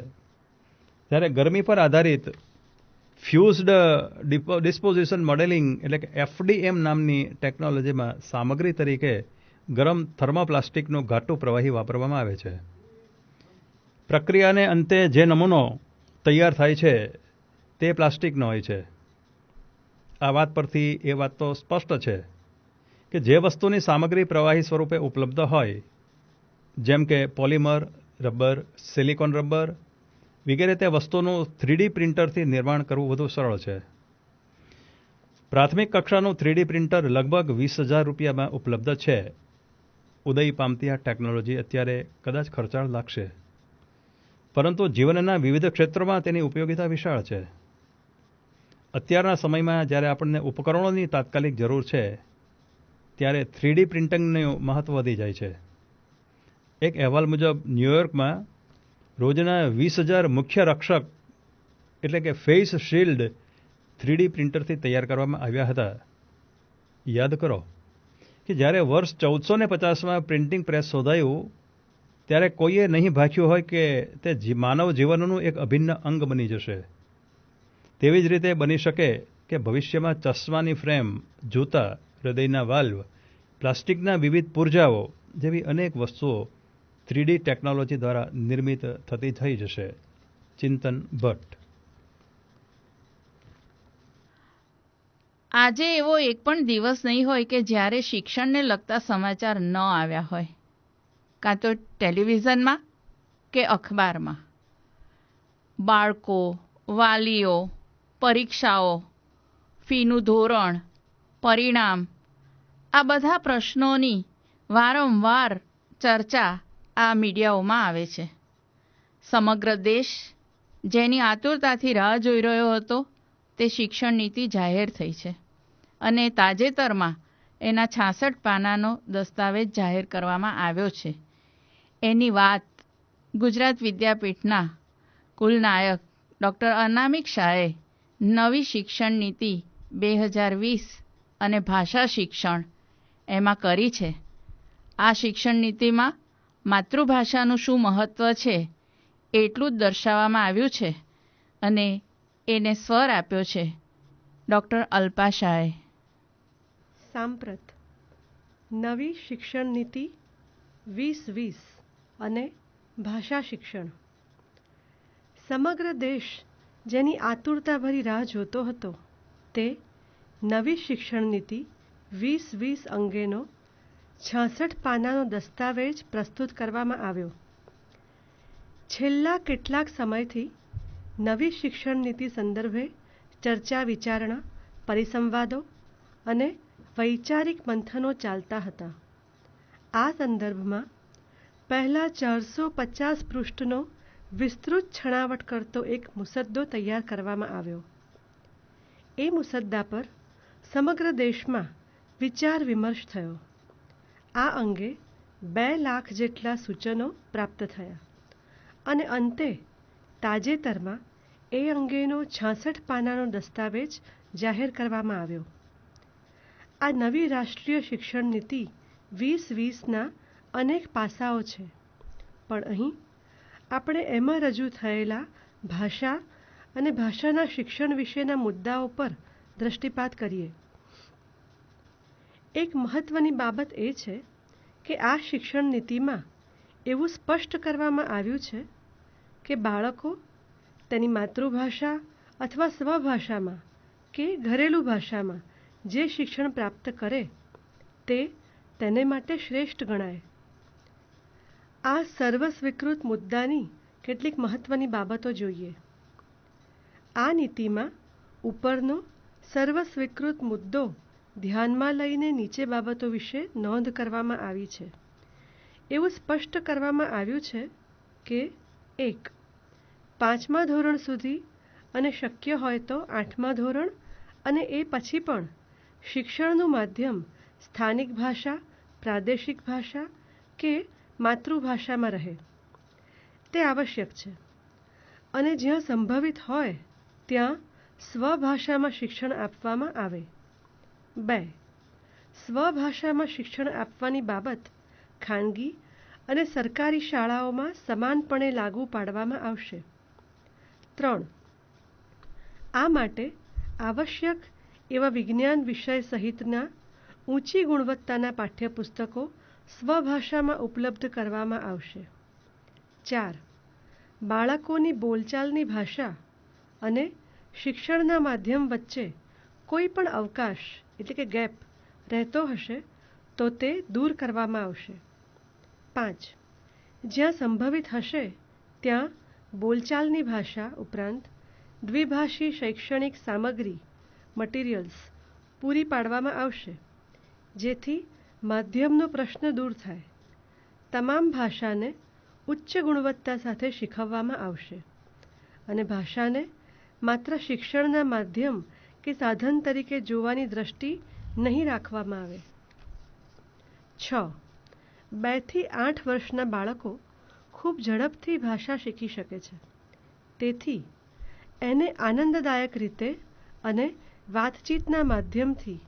ત્યારે ગરમી પર આધારિત ફ્યુઝડ ડિસ્પોઝિશન મોડેલિંગ એટલે કે FDM નામની ટેકનોલોજીમાં સામગ્રી તરીકે ગરમ થર્મોપ્લાસ્ટિકનું ઘાટું પ્રવાહી વાપરવામાં આવે છે. પ્રક્રિયાને અંતે જે નમૂનો તૈયાર થાય છે તે પ્લાસ્ટિકનો હોય છે. આ વાત પરથી એ વાત તો સ્પષ્ટ છે કે જે વસ્તુની સામગ્રી પ્રવાહી સ્વરૂપે ઉપલબ્ધ હોય, જેમ કે પોલિમર, રબર, સિલિકોન રબર વગેરે તે વસ્તુનું 3D પ્રિન્ટરથી નિર્માણ કરવું વધુ સરળ છે. પ્રાથમિક કક્ષાનું 3D પ્રિન્ટર લગભગ 20,000 રૂપિયામાં ઉપલબ્ધ છે. ઉદય પામતી આ ટેકનોલોજી અત્યારે કદાચ ખર્ચાળ લાગશે, પરંતુ જીવનના વિવિધ ક્ષેત્રોમાં તેની ઉપયોગિતા વિશાળ છે. અત્યારના સમયમાં જ્યારે આપણને ઉપકરણોની તાત્કાલિક જરૂર છે, ત્યારે 3D પ્રિન્ટિંગનું મહત્વ વધી જાય છે. એક અહેવાલ મુજબ ન્યૂયોર્કમાં રોજના 20,000 મુખ્ય રક્ષક એટલે કે ફેસ શિલ્ડ 3D પ્રિન્ટરથી તૈયાર કરવામાં આવ્યા હતા. યાદ કરો કે જ્યારે વર્ષ 1450માં પ્રિન્ટિંગ પ્રેસ શોધાયું ત્યારે કોઈએ નહીં ભાખ્યું હોય કે તે માનવ જીવનનું એક અભિન્ન અંગ બની જશે. તેવી જ રીતે બની શકે કે ભવિષ્યમાં ચશ્માની ફ્રેમ, જૂતા, હૃદયના વાલ્વ, પ્લાસ્ટિકના વિવિધ પુર્જાઓ જેવી અનેક વસ્તુઓ 3D ટેકનોલોજી દ્વારા નિર્મિત થતી થઈ જશે. ચિંતન ભટ્ટ. આજે એવો એક પણ દિવસ નહીં હોય કે જ્યારે શિક્ષણને લગતા સમાચાર ન આવ્યા હોય, કાં તો ટેલિવિઝનમાં કે અખબારમાં. બાળકો, વાલીઓ, પરીક્ષાઓ, ફીનું ધોરણ, પરિણામ, આ બધા પ્રશ્નોની વારંવાર ચર્ચા આ મીડિયાઓમાં આવે છે. સમગ્ર દેશ જેની આતુરતાથી રાહ જોઈ રહ્યો હતો તે શિક્ષણ નીતિ જાહેર થઈ છે અને તાજેતરમાં એના 66 પાનાનો દસ્તાવેજ જાહેર કરવામાં આવ્યો છે. એની વાત ગુજરાત વિદ્યાપીઠના કુલનાયક ડૉક્ટર અનામિક શાહે નવી શિક્ષણ નીતિ 2020 અને ભાષા શિક્ષણ એમાં કરી છે. આ શિક્ષણ નીતિમાં માતૃભાષાનું શું મહત્ત્વ છે એટલું જ દર્શાવવામાં આવ્યું છે અને એને સ્વર આપ્યો છે ડૉક્ટર અલ્પા શાહે. સાંપ્રત નવી શિક્ષણ નીતિ 2020 અને ભાષા શિક્ષણ. સમગ્ર દેશ જેની આતુરતાભરી રાહ જોતો હતો તે નવી શિક્ષણ નીતિ 2020 અંગેનો 66 પાનાનો દસ્તાવેજ પ્રસ્તુત કરવામાં આવ્યો. છેલ્લા કેટલાક સમયથી નવી શિક્ષણ નીતિ સંદર્ભે ચર્ચા વિચારણા, પરિસંવાદો અને વૈચારિક મંથનો ચાલતા હતા. આ સંદર્ભમાં પહેલા 450 પૃષ્ઠનો વિસ્તૃત છણાવટ કરતો એક મુસદ્દો તૈયાર કરવામાં આવ્યો. એ મુસદ્દા પર સમગ્ર દેશમાં વિચાર વિમર્શ થયો. આ અંગે 2 લાખ જેટલા સૂચનો પ્રાપ્ત થયા અને અંતે તાજેતરમાં એ અંગેનો 66 પાનાનો દસ્તાવેજ જાહેર કરવામાં આવ્યો. આ નવી રાષ્ટ્રીય શિક્ષણ નીતિ 2020ના અનેક પાસાઓ છે, પણ અહીં આપણે એમાં રજૂ થયેલા ભાષા અને ભાષાના શિક્ષણ વિશેના મુદ્દાઓ પર દૃષ્ટિપાત કરીએ. એક મહત્ત્વની બાબત એ છે કે આ શિક્ષણ નીતિમાં એવું સ્પષ્ટ કરવામાં આવ્યું છે કે બાળકો તેની માતૃભાષા અથવા સ્વભાષામાં કે ઘરેલું ભાષામાં જે શિક્ષણ પ્રાપ્ત કરે તે તેને માટે શ્રેષ્ઠ ગણાય. આ સર્વસ્વીકૃત મુદ્દાની કેટલીક મહત્ત્વની બાબતો જોઈએ. આ નીતિમાં ઉપરનો સર્વસ્વીકૃત મુદ્દો ધ્યાનમાં લઈને નીચે બાબતો વિશે નોંધ કરવામાં આવી છે. એવું સ્પષ્ટ કરવામાં આવ્યું છે કે 1. 5મા ધોરણ સુધી અને શક્ય હોય તો 8મા ધોરણ અને એ પછી પણ શિક્ષણનું માધ્યમ સ્થાનિક ભાષા, પ્રાદેશિક ભાષા કે માતૃભાષામાં રહે તે આવશ્યક છે અને જ્યાં સંભવિત હોય ત્યાં સ્વભાષામાં શિક્ષણ આપવામાં આવે. 2. સ્વભાષામાં શિક્ષણ આપવાની બાબત ખાનગી અને સરકારી શાળાઓમાં સમાનપણે લાગુ પાડવામાં આવશે. 3. આ માટે આવશ્યક એવા વિજ્ઞાન વિષય સહિતના ઊંચી ગુણવત્તાના પાઠ્યપુસ્તકો સ્વભાષામાં ઉપલબ્ધ કરવામાં આવશે. 4. બાળકોની બોલચાલની ભાષા અને શિક્ષણના માધ્યમ વચ્ચે કોઈ પણ અવકાશ એટલે કે ગેપ રહેતો હશે તો તે દૂર કરવામાં આવશે. 5. જ્યાં સંભવિત હશે ત્યાં બોલચાલની ભાષા ઉપરાંત દ્વિભાષી શૈક્ષણિક સામગ્રી મટીરિયલ્સ પૂરી પાડવામાં આવશે, જેથી માધ્યમનો પ્રશ્ન દૂર થાય. તમામ ભાષાને ઉચ્ચ ગુણવત્તા સાથે શીખવવામાં આવશે અને ભાષાને માત્ર શિક્ષણના માધ્યમ કે સાધન તરીકે જોવાની દ્રષ્ટિ નહીં રાખવામાં આવે. 6. 2 થી 8 વર્ષના બાળકો ખૂબ ઝડપથી ભાષા શીખી શકે છે. તેથી એને આનંદદાયક રીતે અને વાતચીતના માધ્યમથી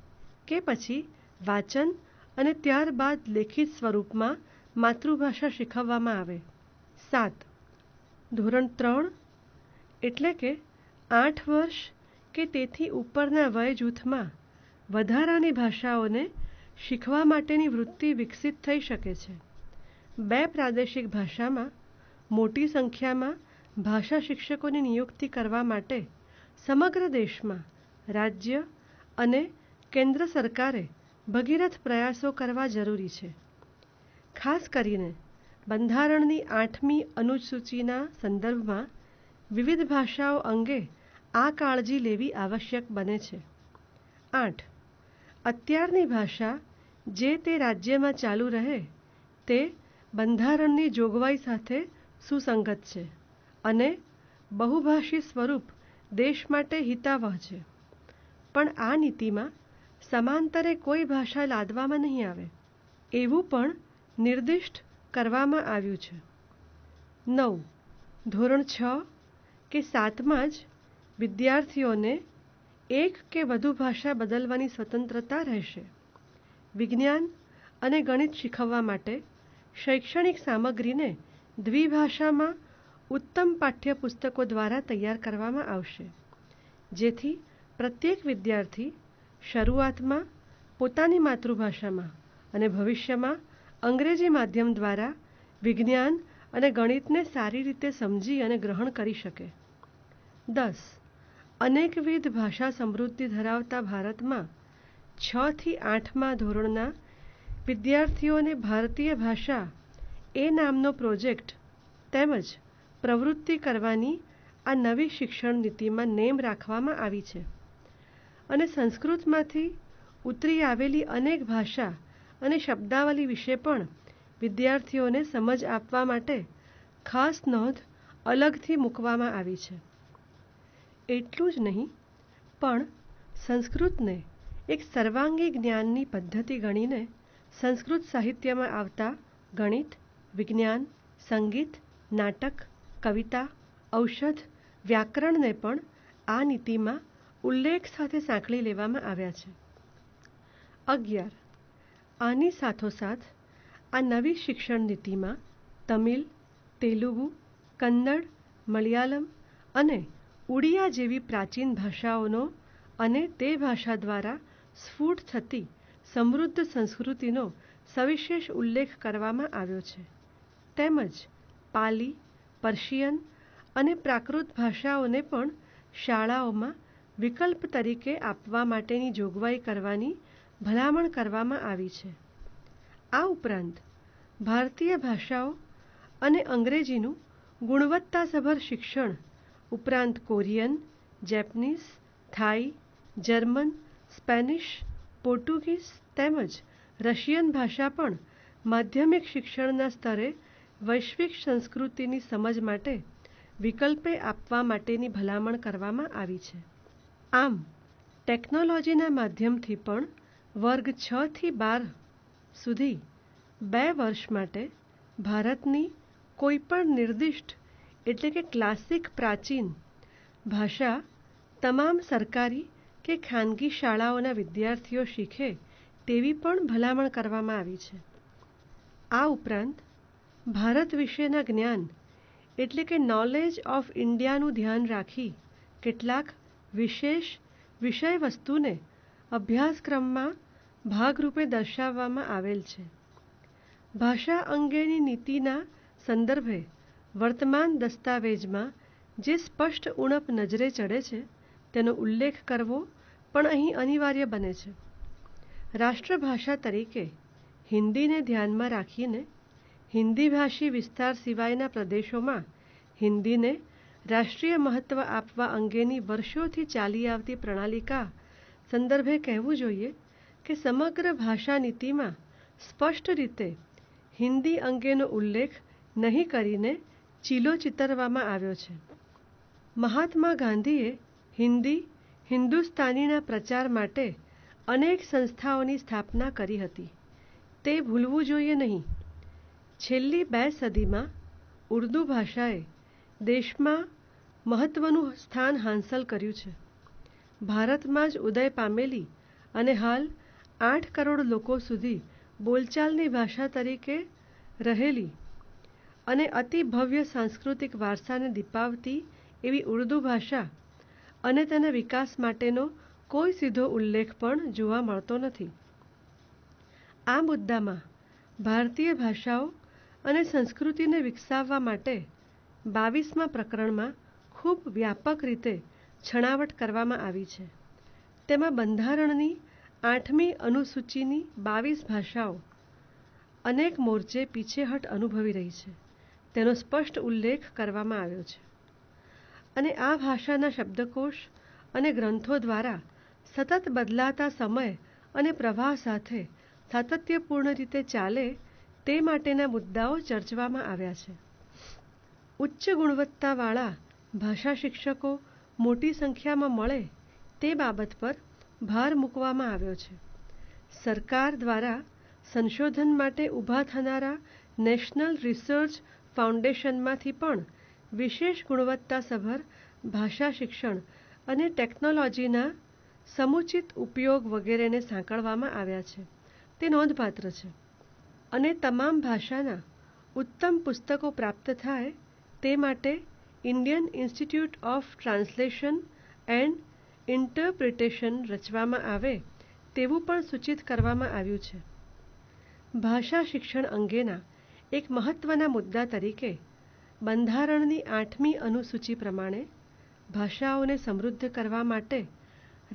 કે પછી વાંચન અને ત્યારબાદ લેખિત સ્વરૂપમાં માતૃભાષા શીખવવામાં આવે. 7. ધોરણ 3 એટલે કે 8 વર્ષ કે તેથી ઉપરના વય જૂથમાં વધારાની ભાષાઓને શીખવા માટેની વૃત્તિ વિકસિત થઈ શકે છે. 2 પ્રાદેશિક ભાષામાં મોટી સંખ્યામાં ભાષા શિક્ષકોની નિયુક્તિ કરવા માટે સમગ્ર દેશમાં રાજ્ય અને કેન્દ્ર સરકારે ભગીરથ પ્રયાસો કરવા જરૂરી છે. ખાસ કરીને બંધારણની 8મી અનુસૂચિના સંદર્ભમાં વિવિધ ભાષાઓ અંગે આ કાળજી લેવી આવશ્યક બને છે. 8. અત્યારની ભાષા જે તે રાજ્યમાં ચાલુ રહે તે બંધારણની જોગવાઈ સાથે સુસંગત છે અને બહુભાષી સ્વરૂપ દેશ માટે હિતાવહ છે. પણ આ નીતિમાં સમાંતરે કોઈ ભાષા લાદવામાં નહીં આવે એવું પણ નિર્દિષ્ટ કરવામાં આવ્યું છે. 9. ધોરણ 6 કે 7માં જ વિદ્યાર્થીઓને એક કે વધુ ભાષા બદલવાની સ્વતંત્રતા રહેશે. વિજ્ઞાન અને ગણિત શીખવવા માટે શૈક્ષણિક સામગ્રીને દ્વિભાષામાં ઉત્તમ પાઠ્યપુસ્તકો દ્વારા તૈયાર કરવામાં આવશે, જેથી પ્રત્યેક વિદ્યાર્થી શરૂઆતમાં પોતાની માતૃભાષામાં અને ભવિષ્યમાં અંગ્રેજી માધ્યમ દ્વારા વિજ્ઞાન અને ગણિતને સારી રીતે સમજી અને ગ્રહણ કરી શકે. 10. અનેકવિધ ભાષા સમૃદ્ધિ ધરાવતા ભારતમાં 6 થી 8મા ધોરણના વિદ્યાર્થીઓને ભારતીય ભાષા એ નામનો પ્રોજેક્ટ તેમજ પ્રવૃત્તિ કરવાની આ નવી શિક્ષણ નીતિમાં નેમ રાખવામાં આવી છે અને સંસ્કૃતમાંથી ઉતરી આવેલી અનેક ભાષા અને શબ્દાવલી વિશે પણ વિદ્યાર્થીઓને સમજ આપવા માટે ખાસ નોંધ અલગથી મૂકવામાં આવી છે. એટલું જ નહીં પણ સંસ્કૃતને એક સર્વાંગી જ્ઞાનની પદ્ધતિ ગણીને સંસ્કૃત સાહિત્યમાં આવતા ગણિત, વિજ્ઞાન, સંગીત, નાટક, કવિતા, ઔષધ, વ્યાકરણને પણ આ નીતિમાં ઉલ્લેખ સાથે સાંકળી લેવામાં આવ્યા છે. 11. આની સાથોસાથ આ નવી શિક્ષણ નીતિમાં તમિલ, તેલુગુ, કન્નડ, મલયાલમ અને ઉડિયા જેવી પ્રાચીન ભાષાઓનો અને તે ભાષા દ્વારા સ્ફુટ થતી સમૃદ્ધ સંસ્કૃતિનો સવિશેષ ઉલ્લેખ કરવામાં આવ્યો છે. તેમજ પાલી, પર્શિયન અને પ્રાકૃત ભાષાઓને પણ શાળાઓમાં વિકલ્પ તરીકે આપવા માટેની જોગવાઈ કરવાની ભલામણ કરવામાં આવી છે. આ ઉપરાંત ભારતીય ભાષાઓ અને અંગ્રેજીનું ગુણવત્તાસભર શિક્ષણ ઉપરાંત કોરિયન, જેપનીઝ, થાઈ, જર્મન, સ્પેનિશ, પોર્ટુગીઝ તેમજ રશિયન ભાષા પણ માધ્યમિક શિક્ષણના સ્તરે વૈશ્વિક સંસ્કૃતિની સમજ માટે વિકલ્પે આપવા માટેની ભલામણ કરવામાં આવી છે. આમ ટેકનોલોજીના માધ્યમથી પણ વર્ગ 6 થી 12 સુધી 2 વર્ષ માટે ભારતની કોઈપણ નિર્દિષ્ટ એટલે કે ક્લાસિક પ્રાચીન ભાષા તમામ સરકારી કે ખાનગી શાળાઓના વિદ્યાર્થીઓ શીખે તેવી પણ ભલામણ કરવામાં આવી છે. આ ઉપરાંત ભારત વિશેના જ્ઞાન એટલે કે નોલેજ ઓફ ઇન્ડિયાનું ધ્યાન રાખી કેટલાક વિશેષ વિષય વસ્તુને અભ્યાસક્રમમાં ભાગરૂપે દર્શાવવામાં આવેલ છે. ભાષા અંગેની નીતિના સંદર્ભે વર્તમાન દસ્તાવેજમાં જે સ્પષ્ટ ઉણપ નજરે ચડે છે તેનો ઉલ્લેખ કરવો પણ અહીં અનિવાર્ય બને છે. રાષ્ટ્રભાષા તરીકે હિન્દીને ધ્યાનમાં રાખીને હિન્દીભાષી વિસ્તાર સિવાયના પ્રદેશોમાં હિન્દીને રાષ્ટ્રીય મહત્ત્વ આપવા અંગેની વર્ષોથી ચાલી આવતી પ્રણાલિકા સંદર્ભે કહેવું જોઈએ કે સમગ્ર ભાષા નીતિમાં સ્પષ્ટ રીતે હિન્દી અંગેનો ઉલ્લેખ નહીં કરીને ચીલો ચિતરવામાં આવ્યો છે. મહાત્મા ગાંધીએ હિન્દી હિન્દુસ્તાનીના પ્રચાર માટે અનેક સંસ્થાઓની સ્થાપના કરી હતી. તે ભૂલવું જોઈએ નહીં. છેલ્લી 2 સદીમાં ઉર્દૂ ભાષાએ દેશમાં મહત્ત્વનું સ્થાન હાંસલ કર્યું છે. ભારતમાં જ ઉદય પામેલી અને હાલ 8 કરોડ લોકો સુધી બોલચાલની ભાષા તરીકે રહેલી અને અતિ ભવ્ય સાંસ્કૃતિક વારસાને દીપાવતી એવી ઉર્દૂ ભાષા અને તેના વિકાસ માટેનો કોઈ સીધો ઉલ્લેખ પણ જોવા મળતો નથી. આ મુદ્દામાં ભારતીય ભાષાઓ અને સંસ્કૃતિને વિકસાવવા માટે 22મા પ્રકરણમાં ખૂબ વ્યાપક રીતે છણાવટ કરવામાં આવી છે. તેમાં બંધારણની 8મી અનુસૂચિની 22 ભાષાઓ અનેક મોરચે પીછેહટ અનુભવી રહી છે તેનો સ્પષ્ટ ઉલ્લેખ કરવામાં આવ્યો છે. અને આ ભાષાના શબ્દકોશ અને ગ્રંથો દ્વારા સતત બદલાતા સમય અને પ્રવાહ સાથે સાતત્યપૂર્ણ રીતે ચાલે તે માટેના મુદ્દાઓ ચર્ચવામાં આવ્યા છે. ઉચ્ચ ગુણવત્તાવાળા ભાષા શિક્ષકો મોટી સંખ્યામાં મળે તે બાબત પર ભાર મૂકવામાં આવ્યો છે. સરકાર દ્વારા સંશોધન માટે ઊભા થનારા નેશનલ રિસર્ચ ફાઉન્ડેશનમાંથી પણ વિશેષ ગુણવત્તાસભર ભાષા શિક્ષણ અને ટેકનોલોજીના સમુચિત ઉપયોગ વગેરેને સાંકળવામાં આવ્યા છે. તે નોંધપાત્ર છે. અને તમામ ભાષાના ઉત્તમ પુસ્તકો પ્રાપ્ત થાય તે માટે Indian institute of translation and interpretation રચવામાં આવે તેવું પણ સૂચિત કરવામાં આવ્યું છે. ભાષા શિક્ષણ અંગેના એક મહત્ત્વના મુદ્દા તરીકે બંધારણની 8મી અનુસૂચિ પ્રમાણે ભાષાઓને સમૃદ્ધ કરવા માટે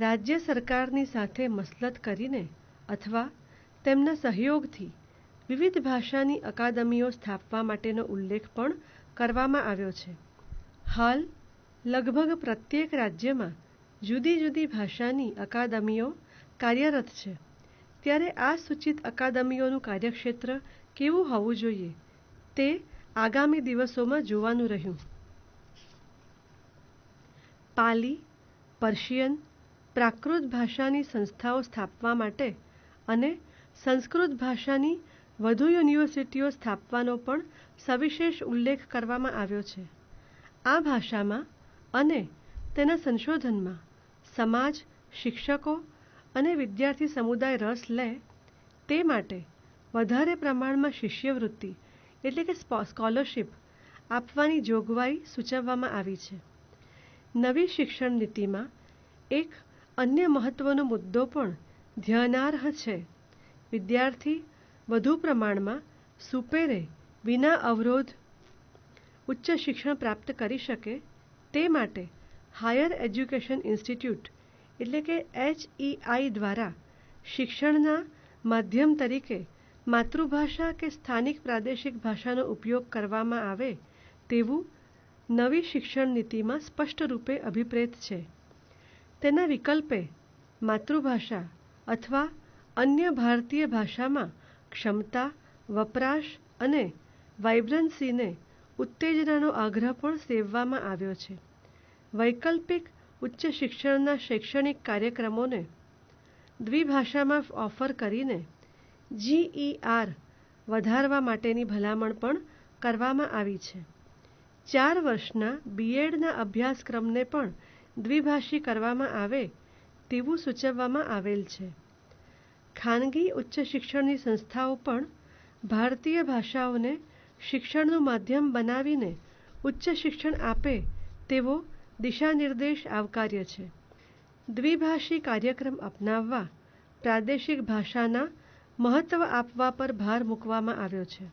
રાજ્ય સરકારની સાથે મસલત કરીને અથવા તેમના સહયોગથી વિવિધ ભાષાની અકાદમીઓ સ્થાપવા માટેનો ઉલ્લેખ પણ કરવામાં આવ્યો છે. હાલ લગભગ પ્રત્યેક રાજ્યમાં જુદી જુદી ભાષાની અકાદમીઓ કાર્યરત છે. ત્યારે આ સૂચિત અકાદમીઓનું કાર્યક્ષેત્ર કેવું હોવું જોઈએ તે આગામી દિવસોમાં જોવાનું રહ્યું. પાલી, પર્શિયન, પ્રાકૃત ભાષાની સંસ્થાઓ સ્થાપવા માટે અને સંસ્કૃત ભાષાની વધુ યુનિવર્સિટીઓ સ્થાપવાનો પણ સવિશેષ ઉલ્લેખ કરવામાં આવ્યો છે. આ ભાષામાં અને તેના સંશોધનમાં સમાજ, શિક્ષકો અને વિદ્યાર્થી સમુદાય રસ લે તે માટે વધારે પ્રમાણમાં શિષ્યવૃત્તિ એટલે કે સ્કોલરશીપ આપવાની જોગવાઈ સૂચવવામાં આવી છે. નવી શિક્ષણ નીતિમાં એક અન્ય મહત્ત્વનો મુદ્દો પણ ધ્યાનાર્હ છે. વિદ્યાર્થી વધુ પ્રમાણમાં સુપેરે વિના અવરોધ ઉચ્ચ શિક્ષણ પ્રાપ્ત કરી શકે તે માટે હાયર એજ્યુકેશન ઇન્સ્ટિટ્યૂટ એટલે કે HEI દ્વારા શિક્ષણના માધ્યમ તરીકે માતૃભાષા કે સ્થાનિક પ્રાદેશિક ભાષાનો ઉપયોગ કરવામાં આવે તેવું નવી શિક્ષણ નીતિમાં સ્પષ્ટ રૂપે અભિપ્રેત છે. તેના વિકલ્પે માતૃભાષા અથવા અન્ય ભારતીય ભાષામાં ક્ષમતા, વપરાશ અને વાઇબ્રન્સીને ઉત્તેજનાનો આગ્રહ પણ સેવવામાં આવ્યો છે. વૈકલ્પિક ઉચ્ચ શિક્ષણના શૈક્ષણિક કાર્યક્રમોને દ્વિભાષામાં ઓફર કરીને GER વધારવા માટેની ભલામણ પણ કરવામાં આવી છે. 4 વર્ષના BEdના અભ્યાસક્રમને પણ દ્વિભાષી કરવામાં આવે તેવું સૂચવવામાં આવેલ છે. ખાનગી ઉચ્ચ શિક્ષણની સંસ્થાઓ પણ ભારતીય ભાષાઓને શિક્ષણનું માધ્યમ બનાવીને ઉચ્ચ શિક્ષણ આપે તેવો દિશાનિર્દેશ આવકાર્ય છે. દ્વિભાષી કાર્યક્રમ અપનાવવા પ્રાદેશિક ભાષાના મહત્ત્વ આપવા પર ભાર મૂકવામાં આવ્યો છે.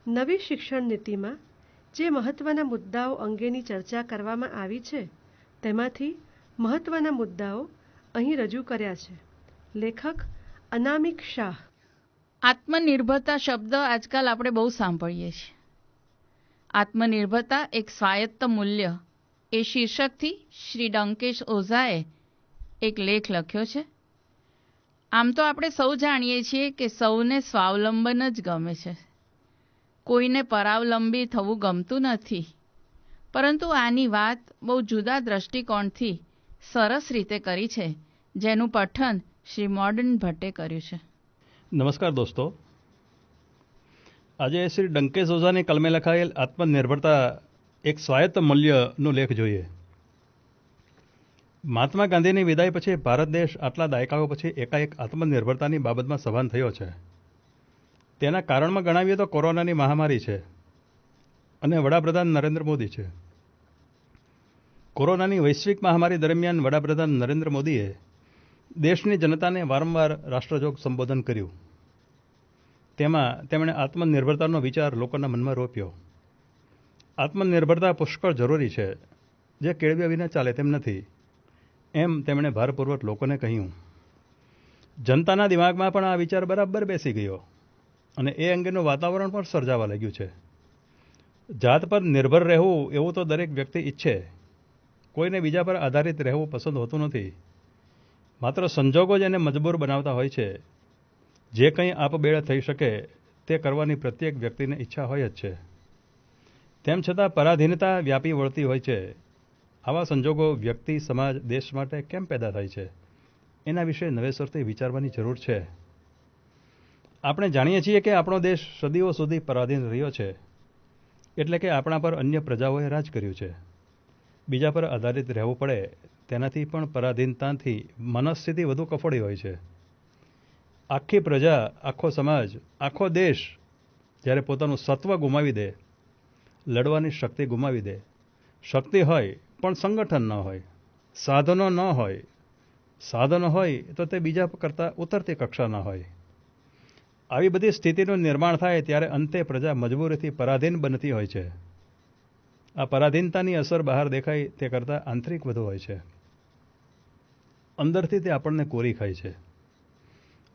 નવી શિક્ષણ નીતિમાં જે મહત્ત્વના મુદ્દાઓ અંગેની ચર્ચા કરવામાં આવી છે તેમાંથી મહત્ત્વના મુદ્દાઓ અહીં રજૂ કર્યા છે. લેખક અનામિક શાહ. આત્મનિર્ભરતા શબ્દ આજકાલ આપણે બહુ સાંભળીએ છીએ. આત્મનિર્ભરતા એક સ્વાયત્ત મૂલ્ય એ શીર્ષકથી શ્રી ડંકેશ ઓઝાએ એક લેખ લખ્યો છે. આમ તો આપણે સૌ જાણીએ છીએ કે સૌને સ્વાવલંબન જ ગમે છે. કોઈને પરાવલંબી થવું ગમતું નથી. પરંતુ આની વાત બહુ જુદા દ્રષ્ટિકોણથી સરસ રીતે કરી છે, જેનું પઠન શ્રી મોર્ડન ભટ્ટે કર્યું છે. નમસ્કાર દોસ્તો, આજે શ્રી ડંકેશ ઓઝાની કલમે લખાયેલ આત્મનિર્ભરતા એક સ્વાયત્ત મૂલ્યનો લેખ જોઈએ. મહાત્મા ગાંધીની વિદાય પછી ભારત દેશ આટલા દાયકાઓ પછી એકાએક આત્મનિર્ભરતાની બાબતમાં સભાન થયો છે. તેના કારણમાં ગણાવીએ તો કોરોનાની મહામારી છે અને વડાપ્રધાન નરેન્દ્ર મોદી છે. કોરોનાની વૈશ્વિક મહામારી દરમિયાન વડાપ્રધાન નરેન્દ્ર મોદીએ દેશની જનતાને વારંવાર રાષ્ટ્રજોગ સંબોધન કર્યું. તેમાં તેમણે આત્મનિર્ભરતાનો વિચાર લોકોના મનમાં રોપ્યો. આત્મનિર્ભરતા પુષ્કળ જરૂરી છે, જે કેળવ્યા વિના ચાલે તેમ નથી, એમ તેમણે ભારપૂર્વક લોકોને કહ્યું. જનતાના દિમાગમાં પણ આ વિચાર બરાબર બેસી ગયો અને એ અંગેનું વાતાવરણ પણ સર્જાવા લાગ્યું છે. જાત પર નિર્ભર રહેવું એવું તો દરેક વ્યક્તિ ઈચ્છે. કોઈને બીજા પર આધારિત રહેવું પસંદ હોતું નથી. માત્ર સંજોગો જ એને મજબૂર બનાવતા હોય છે. જે કંઈ આપબેળ થઈ શકે તે કરવાની પ્રત્યેક વ્યક્તિને ઈચ્છા હોય જ છે. તેમ છતાં પરાધીનતા વ્યાપી વળતી હોય છે. આવા સંજોગો વ્યક્તિ, સમાજ, દેશ માટે કેમ પેદા થાય છે, એના વિશે નવેસરથી વિચારવાની જરૂર છે. આપણે જાણીએ છીએ કે આપણો દેશ સદીઓ સુધી પરાધીન રહ્યો છે. એટલે કે આપણા પર અન્ય પ્રજાઓએ રાજ કર્યું છે. બીજા પર આધારિત રહેવું પડે તેનાથી પણ પરાધીનતાથી મનસ્થિતિ વધુ કફોડી હોય છે. આખી પ્રજા, આખો સમાજ, આખો દેશ જ્યારે પોતાનું સત્વ ગુમાવી દે, લડવાની શક્તિ ગુમાવી દે, શક્તિ હોય પણ સંગઠન ન હોય, સાધનો ન હોય, સાધનો હોય તો તે બીજા કરતાં ઉતરતી કક્ષાના હોય, આવી બધી સ્થિતિનું નિર્માણ થાય ત્યારે અંતે પ્રજા મજબૂરીથી પરાધીન બનતી હોય છે. આ પરાધીનતાની અસર બહાર દેખાય તે કરતાં આંતરિક વધુ હોય છે. અંદરથી તે આપણને કોરી ખાય છે.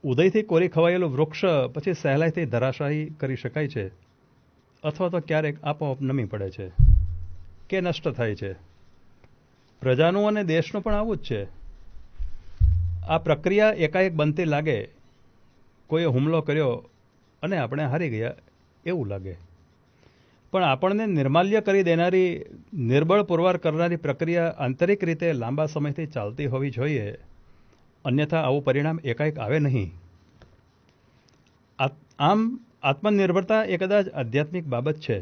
ઉદયથી કોરી ખવાયેલું વૃક્ષ પછી સહેલાઈથી ધરાશાયી કરી શકાય છે, અથવા તો ક્યારેક આપોઆપ નમી પડે છે કે નષ્ટ થાય છે. પ્રજાનું અને દેશનું પણ આવું જ છે. આ પ્રક્રિયા એકાએક બનતી લાગે. કોઈએ હુમલો કર્યો અને આપણે હારી ગયા એવું લાગે. પણ આપણને નિર્માલ્ય કરી દેનારી, નિર્બળ પુરવાર કરનારી પ્રક્રિયા આંતરિક રીતે લાંબા સમયથી ચાલતી હોવી જોઈએ, અન્યથા આવું પરિણામ એકાએક આવે નહીં. આમ આત્મનિર્ભરતા એ કદાચ આધ્યાત્મિક બાબત છે.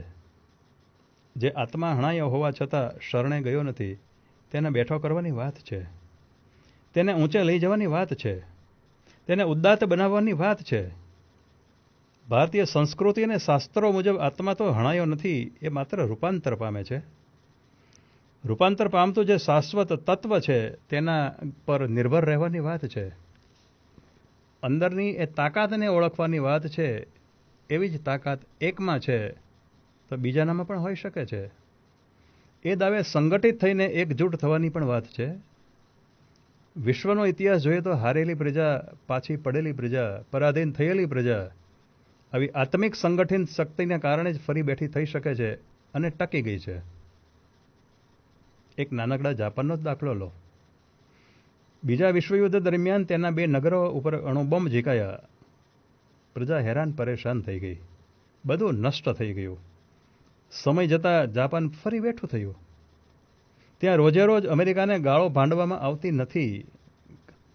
જે આત્મા હણાયો હોવા છતાં શરણે ગયો નથી, તેને બેઠો કરવાની વાત છે. તેને ઊંચે લઈ જવાની વાત છે. તેને ઉદાત્ત બનાવવાની વાત છે. ભારતીય સંસ્કૃતિ અને શાસ્ત્રો મુજબ આત્મા તો હણાયો નથી, એ માત્ર રૂપાંતર પામે છે. રૂપાંતર પામતું જે શાશ્વત તત્વ છે તેના પર નિર્ભર રહેવાની વાત છે. અંદરની એ તાકાતને ઓળખવાની વાત છે. એવી જ તાકાત એકમાં છે તો બીજાનામાં પણ હોઈ શકે છે. એ દાવે સંગઠિત થઈને એકજૂટ થવાની પણ વાત છે. વિશ્વનો ઇતિહાસ જોઈએ તો હારેલી પ્રજા, પાછી પડેલી પ્રજા, પરાધીન થયેલી પ્રજા આવી આત્મિક સંગઠિત શક્તિને કારણે જ ફરી બેઠી થઈ શકે છે અને ટકી ગઈ છે. એક નાનકડા જાપાનનો જ દાખલો લો. બીજા વિશ્વયુદ્ધ દરમિયાન તેના 2 નગરો ઉપર અણુબોમ્બ ઝીકાયા. પ્રજા હેરાન પરેશાન થઈ ગઈ. બધું નષ્ટ થઈ ગયું. સમય જતાં જાપાન ફરી બેઠું થયું. ત્યાં રોજે રોજ અમેરિકાને ગાળો ભાંડવામાં આવતી નથી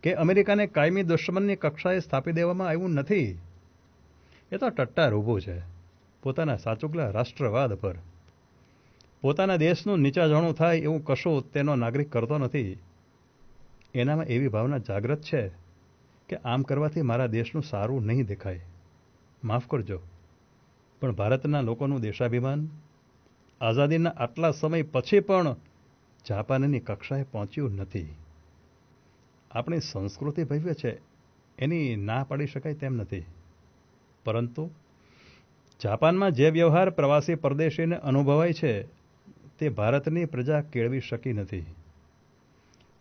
કે અમેરિકાને કાયમી દુશ્મનની કક્ષાએ સ્થાપી દેવામાં આવ્યું નથી. એ તો ટટ્ટાર ઊભું છે પોતાના સાચુકલા રાષ્ટ્રવાદ પર. પોતાના દેશનું નીચાજોણું થાય એવું કશું તેનો નાગરિક કરતો નથી. એનામાં એવી ભાવના જાગૃત છે કે આમ કરવાથી મારા દેશનું સારું નહીં દેખાય, માફ કરજો, પણ ભારતના લોકોનું દેશાભિમાન આઝાદીના આટલા સમય પછી પણ જાપાનની કક્ષાએ પહોંચ્યું નથી. આપણી સંસ્કૃતિ ભવ્ય છે, એની ના પાડી શકાય તેમ નથી. પરંતુ જાપાનમાં જે વ્યવહાર પ્રવાસી પરદેશીને અનુભવાય છે તે ભારતની પ્રજા કેળવી શકી નથી.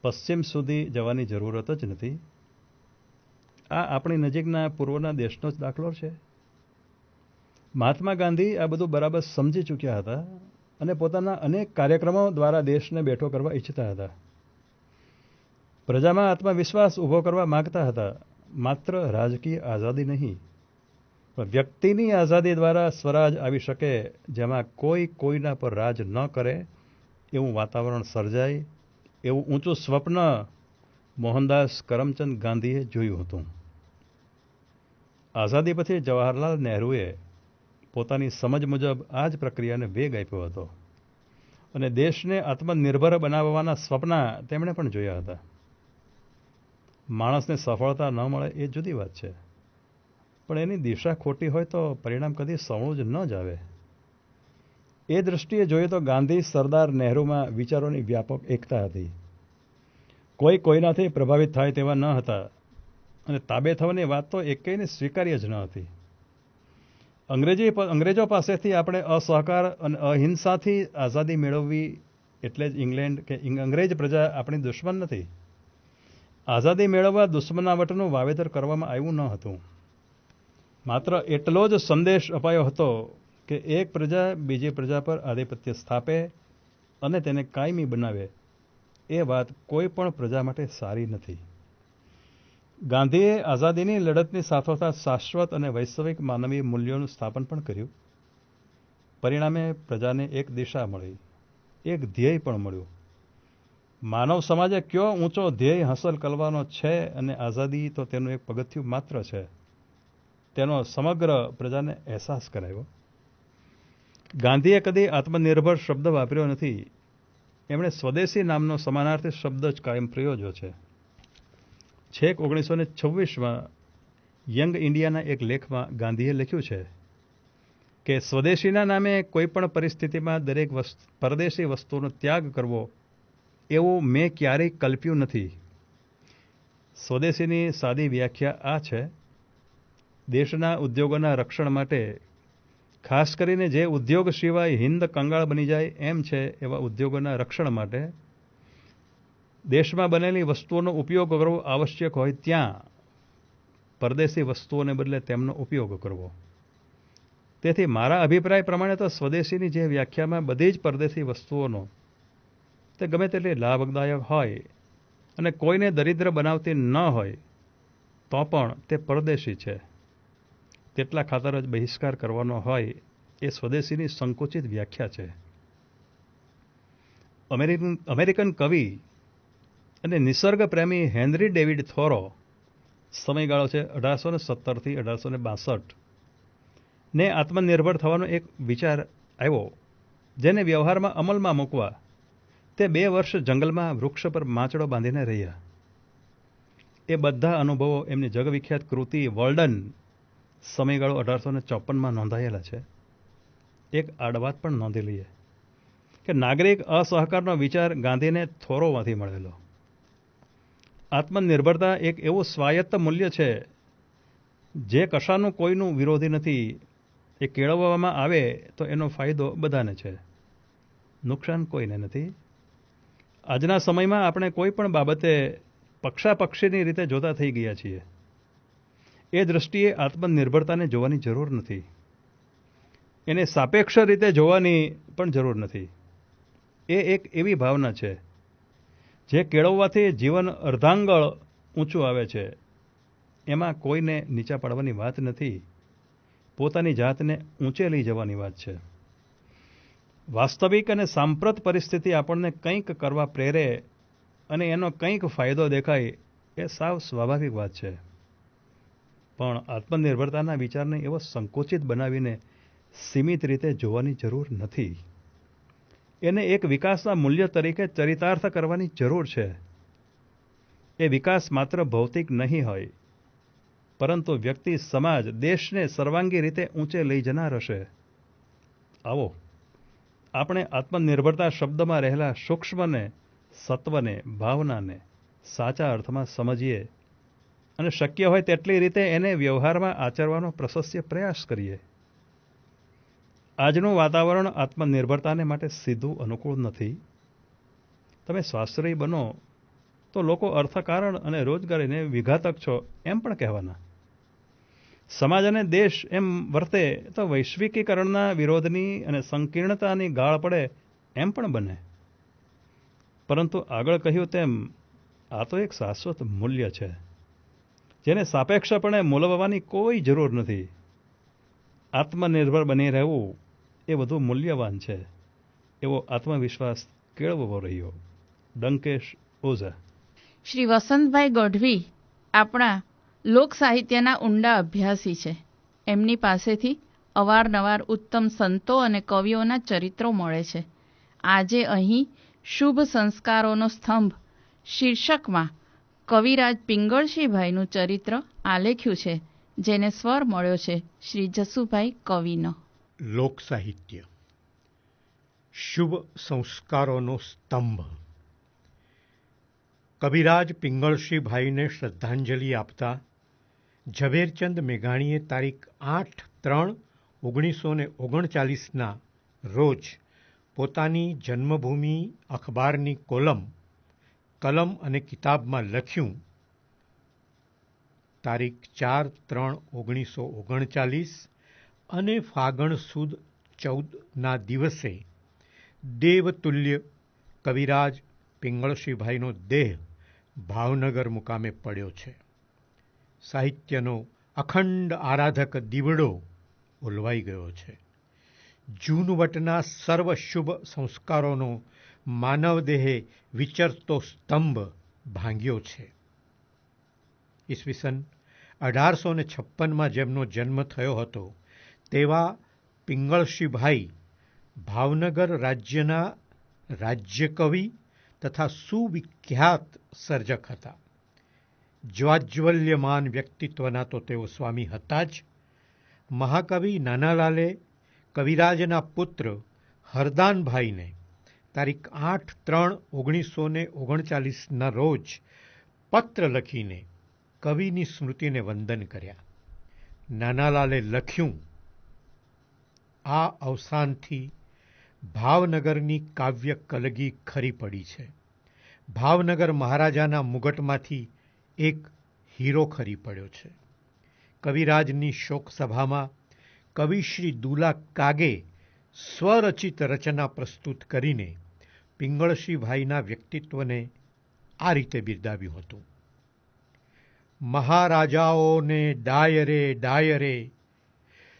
પશ્ચિમ સુધી જવાની જરૂરત જ નથી. આ આપણી નજીકના પૂર્વના દેશનો જ દાખલો છે. મહાત્મા ગાંધી આ બધું બરાબર સમજી ચૂક્યા હતા અને પોતાના અનેક કાર્યક્રમો દ્વારા દેશને બેઠો કરવા ઈચ્છતા હતા. પ્રજામાં આત્મવિશ્વાસ ઊભો કરવા માગતા હતા. માત્ર રાજકીય આઝાદી નહીં, પણ વ્યક્તિની આઝાદી દ્વારા સ્વરાજ આવી શકે, જેમાં કોઈ કોઈના પર રાજ ન કરે એવું વાતાવરણ સર્જાય, એવું ઊંચું સ્વપ્ન મોહનદાસ કરમચંદ ગાંધીએ જોયું હતું. આઝાદી પછી જવાહરલાલ નહેરુએ પોતાની સમજ મુજબ આ જ પ્રક્રિયાને વેગ આપ્યો હતો અને દેશને આત્મનિર્ભર બનાવવાના સપના તેમણે પણ જોયા હતા. માણસને સફળતા ન મળે એ જુદી વાત છે, પણ એની દિશા ખોટી હોય તો પરિણામ કદી સવળું જ ન જ આવે. એ દૃષ્ટિએ જોઈએ તો ગાંધી સરદાર નહેરુમાં વિચારોની વ્યાપક એકતા હતી. કોઈ કોઈનાથી પ્રભાવિત થાય તેવા ન હતા અને તાબે થવાની વાત તો એકેયને સ્વીકાર્ય જ ન હતી. અંગ્રેજો પાસેથી આપણે અસહકાર અને અહિંસાથી આઝાદી મેળવવી એટલે જ ઇંગ્લેન્ડ કે અંગ્રેજ પ્રજા આપણી દુશ્મન નથી. આઝાદી મેળવવા દુશ્મનાવટનું વાવેતર કરવામાં આવ્યું ન હતું. માત્ર એટલો જ સંદેશ અપાયો હતો કે એક પ્રજા બીજી પ્રજા પર આધિપત્ય સ્થાપે અને તેને કાયમી બનાવે, એ વાત કોઈ પણ પ્રજા માટે સારી નથી. ગાંધીએ આઝાદીની લડતની સાથોસાથ શાશ્વત અને વૈશ્વિક માનવીય મૂલ્યોનું સ્થાપન પણ કર્યું. પરિણામે પ્રજાને એક દિશા મળી, એક ધ્યેય પણ મળ્યું. માનવ સમાજે કયો ઊંચો ધ્યેય હાંસલ કરવાનો છે અને આઝાદી તો તેનું એક પગથિયું માત્ર છે, તેનો સમગ્ર પ્રજાને અહેસાસ કરાયો. ગાંધીએ કદી આત્મનિર્ભર શબ્દ વાપર્યો નથી. એમણે સ્વદેશી નામનો સમાનાર્થી શબ્દ જ કાયમ પ્રયોજ્યો છે. છેક 1926માં યંગ ઇન્ડિયાના એક લેખમાં ગાંધીએ લખ્યું છે કે સ્વદેશીના નામે કોઈપણ પરિસ્થિતિમાં દરેક પરદેશી વસ્તુનો ત્યાગ કરવો એવું મેં ક્યારેય કલ્પ્યું નથી. સ્વદેશીની સાદી વ્યાખ્યા આ છે: દેશના ઉદ્યોગોના રક્ષણ માટે, ખાસ કરીને જે ઉદ્યોગ સિવાય હિંદ કંગાળ બની જાય એમ છે એવા ઉદ્યોગોના રક્ષણ માટે દેશમાં બનેલી વસ્તુઓનો ઉપયોગ કરવો આવશ્યક હોય ત્યાં પરદેશી વસ્તુઓને બદલે તેમનો ઉપયોગ કરવો. તેથી મારા અભિપ્રાય પ્રમાણે તો સ્વદેશીની જે વ્યાખ્યામાં બધી જ પરદેશી વસ્તુઓનો તે ગમે તેટલી લાભદાયક હોય અને કોઈને દરિદ્ર બનાવતી ન હોય તો પણ તે પરદેશી છે, તેટલા ખાતર જ બહિષ્કાર કરવાનો હોય, એ સ્વદેશીની સંકુચિત વ્યાખ્યા છે. અમેરિકન કવિ અને નિસર્ગ પ્રેમી હેનરી ડેવિડ થોરો, સમયગાળો છે 1817થી 1862, ને આત્મનિર્ભર થવાનો એક વિચાર આવ્યો, જેને વ્યવહારમાં અમલમાં મૂકવા તે 2 વર્ષ જંગલમાં વૃક્ષ પર માંચડો બાંધીને રહ્યા. એ બધા અનુભવો એમની જગવિખ્યાત કૃતિ વોલ્ડન, સમયગાળો 1854માં નોંધાયેલા છે. એક આડવાત પણ નોંધી લઈએ કે નાગરિક અસહકારનો વિચાર ગાંધીને થોરોમાંથી મળેલો. આત્મનિર્ભરતા એક એવું સ્વાયત્ત મૂલ્ય છે જે કશાનું કોઈનું વિરોધી નથી. એ કેળવવામાં આવે તો એનો ફાયદો બધાને છે, નુકસાન કોઈને નથી. આજના સમયમાં આપણે કોઈ પણ બાબતે પક્ષાપક્ષીની રીતે જોતા થઈ ગયા છીએ. એ દૃષ્ટિએ આત્મનિર્ભરતાને જોવાની જરૂર નથી. એને સાપેક્ષ રીતે જોવાની પણ જરૂર નથી. એ એક એવી ભાવના છે જે કેળવવાથી જીવન અર્ધાંગળ ઊંચું આવે છે. એમાં કોઈને નીચા પાડવાની વાત નથી, પોતાની જાતને ઊંચે લઈ જવાની વાત છે. વાસ્તવિક અને સાંપ્રત પરિસ્થિતિ આપણને કંઈક કરવા પ્રેરે અને એનો કંઈક ફાયદો દેખાય એ સાવ સ્વાભાવિક વાત છે. પણ આત્મનિર્ભરતાના વિચારને એવો સંકુચિત બનાવીને સીમિત રીતે જોવાની જરૂર નથી. એને એક વિકાસના મૂલ્ય તરીકે ચરિતાર્થ કરવાની જરૂર છે. એ વિકાસ માત્ર ભૌતિક નહીં હોય, પરંતુ વ્યક્તિ, સમાજ, દેશને સર્વાંગી રીતે ઊંચે લઈ જનાર હશે. આવો આપણે આત્મનિર્ભરતા શબ્દમાં રહેલા સૂક્ષ્મને, સત્વને, ભાવનાને સાચા અર્થમાં સમજીએ અને શક્ય હોય તેટલી રીતે એને વ્યવહારમાં આચરવાનો પ્રશસ્ય પ્રયાસ કરીએ. આજનું વાતાવરણ આત્મનિર્ભરતાને માટે સીધું અનુકૂળ નથી. તમે સ્વાશ્રયી બનો તો લોકો અર્થકારણ અને રોજગારીને વિઘાતક છો એમ પણ કહેવાના. સમાજ અને દેશ એમ વર્તે તો વૈશ્વિકીકરણના વિરોધની અને સંકીર્ણતાની ગાળ પડે એમ પણ બને. પરંતુ આગળ કહ્યું તેમ આ તો એક શાશ્વત મૂલ્ય છે જેને સાપેક્ષપણે મૂલવવાની કોઈ જરૂર નથી. આત્મનિર્ભર બની રહેવું એ વધુ મૂલ્યવાન છે એવો આત્મવિશ્વાસ કેળવવો રહ્યો. ડંકેશ ઓઝા. શ્રી વસંતભાઈ ગઢવી આપણા લોક સાહિત્યના ઊંડા અભ્યાસી છે. એમની પાસેથી અવારનવાર ઉત્તમ સંતો અને કવિઓના ચરિત્રો મળે છે. આજે અહીં શુભ સંસ્કારોનો સ્તંભ શીર્ષકમાં કવિરાજ પિંગળશીભાઈનું ચરિત્ર આલેખ્યું છે, જેને સ્વર મળ્યો છે શ્રી જસુભાઈ કવિનો. લોક સાહિત્ય શુભ સંસ્કારોનો સ્તંભ. કવિરાજ પિંગળશીભાઈને શ્રદ્ધાંજલિ આપતા ઝવેરચંદ મેઘાણીએ તારીખ 8/3/1939ના રોજ પોતાની જન્મભૂમિ અખબારની કોલમ કલમ અને કિતાબમાં લખ્યું. તારીખ 4/3/1939 અને ફાગણ સુદ 14ના દિવસે દેવતુલ્ય કવિરાજ પિંગળશીભાઈનો દેહ ભાવનગર મુકામે પડ્યો છે. સાહિત્યનો અખંડ આરાધક દીવડો ઓલવાઈ ગયો છે. જૂનવટના સર્વ શુભ સંસ્કારોનો માનવદેહે વિચરતો સ્તંભ ભાંગ્યો છે. ઈસવીસન 1856માં જેમનો જન્મ થયો હતો તેવા પિંગળશીભાઈ ભાવનગર રાજ્યના રાજ્યકવિ તથા સુવિખ્યાત સર્જક હતા. જ્વાજ્વલ્યમાન વ્યક્તિત્વના તો તેઓ સ્વામી હતા જ. મહાકવિ નાનાલાલે કવિરાજના પુત્ર હરદાનભાઈને તારીખ 8/3/1939ના રોજ પત્ર લખીને કવિની સ્મૃતિને વંદન કર્યા. નાનાલાલે લખ્યું, આ અવસાનથી ભાવનગરની કાવ્ય કલગી ખરી પડી છે. ભાવનગર મહારાજાના મુગટમાંથી એક હીરો ખરી પડ્યો છે. કવિરાજની શોકસભામાં કવિશ્રી દુલા કાગે સ્વરચિત રચના પ્રસ્તુત કરીને પિંગળશીભાઈના વ્યક્તિત્વને આ રીતે બિરદાવ્યું હતું. મહારાજાઓને ડાયરે ડાયરે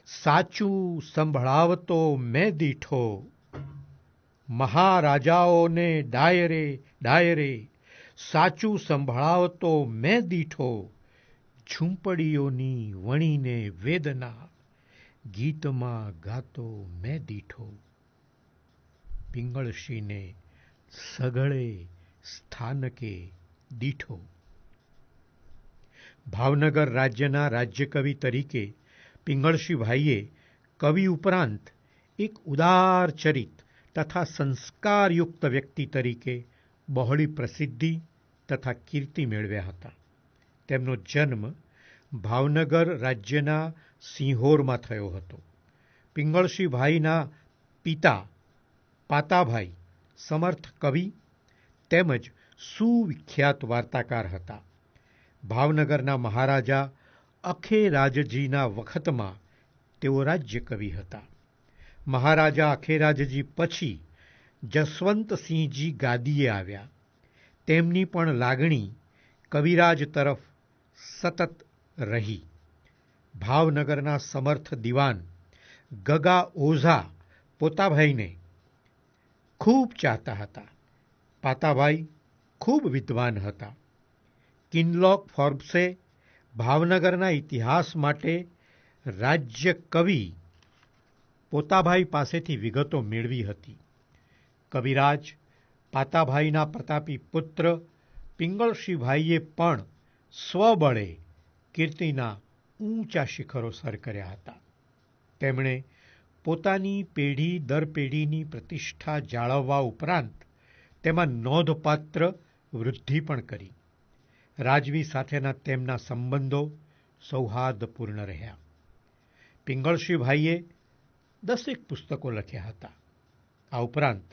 સાચું સંભળાવતો મેં દીઠો. મહારાજાઓને ડાયરે ડાયરે સાચું સંભળાવતો મેં દીઠો. ઝૂંપડીઓની વણીને વેદના ગીતમાં ગાતો મેં દીઠો. પિંગળશીને સઘળે સ્થાનકે દીઠો. ભાવનગર રાજ્યના રાજ્યકવિ તરીકે પિંગળશીભાઈએ કવિ ઉપરાંત એક ઉદાર ચરિત તથા સંસ્કારયુક્ત વ્યક્તિ તરીકે બહોળી પ્રસિદ્ધિ તથા કીર્તિ મેળવ્યા હતા. તેમનો જન્મ ભાવનગર રાજ્યના સિંહોરમાં થયો હતો. પિંગળશીભાઈના પિતા પાતાભાઈ સમર્થ કવિ તેમજ સુવિખ્યાત વાર્તાકાર હતા. ભાવનગરના મહારાજા અખેરાજજીના વખતમાં તેઓ રાજ્યકવિ હતા. મહારાજા અખેરાજજી પછી જસવંતસિંહજી ગાદીએ આવ્યા. તેમની પણ લાગણી કવિરાજ તરફ સતત રહી. ભાવનગરના સમર્થ દિવાન ગગા ઓઝા પોતાભાઈને ખૂબ ચાહતા હતા. પાતાભાઈ ખૂબ વિદ્વાન હતા. કિનલોક ફોર્બ્સે ભાવનગરના ઇતિહાસ માટે રાજ્ય કવિ પોતાભાઈ પાસેથી વિગતો મેળવી હતી. કવિરાજ પાતાભાઈના પ્રતાપી પુત્ર પિંગળશીભાઈએ પણ સ્વબળે કીર્તિના ઊંચા શિખરો સર કર્યા હતા. તેમણે પોતાની પેઢી દર પેઢીની પ્રતિષ્ઠા જાળવવા ઉપરાંત તેમાં નોંધપાત્ર વૃદ્ધિ પણ કરી. રાજવી સાથેના તેમના સંબંધો સૌહાર્દપૂર્ણ રહ્યા. પિંગળશીભાઈએ 10 પુસ્તકો લખ્યા હતા. આ ઉપરાંત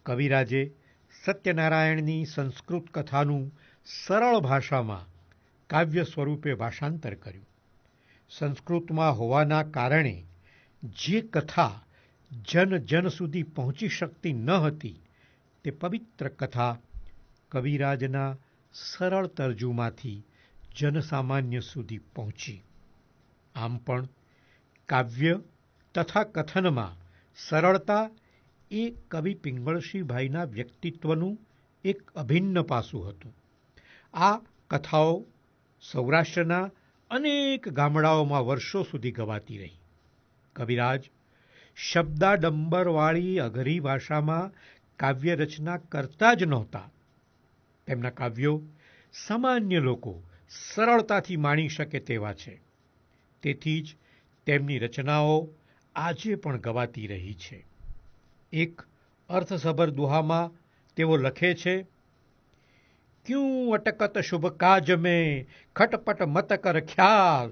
કવિરાજે સત્યનારાયણની સંસ્કૃત કથાનું સરળ ભાષામાં કાવ્ય સ્વરૂપે ભાષાંતર કર્યું. સંસ્કૃતમાં હોવાના કારણે જે કથા જન જન સુધી પહોંચી શકતી ન હતી તે પવિત્ર કથા કવિરાજના સરળ તર્જુમાથી જનસામાન્ય સુધી પહોંચી. આમ પણ કાવ્ય તથા કથનમાં સરળતા એ કવિ પિંગળશીભાઈના વ્યક્તિત્વનું એક અભિન્ન પાસું હતું. આ કથાઓ સૌરાષ્ટ્રના અનેક ગામડાઓમાં વર્ષો સુધી ગવાતી રહી. કવિરાજ શબ્દાડંબરવાળી અઘરી ભાષામાં કાવ્ય રચના કરતા જ નહોતા. તેમના કાવ્યો સામાન્ય લોકો સરળતાથી માણી શકે તેવા છે. તેથી જ તેમની રચનાઓ આજે પણ ગવાતી રહી છે. એક અર્થસભર દુહામાં તેઓ લખે છે, ક્યું અટકત શુભ કાજ મેં ખટપટ મત કર ખ્યાલ,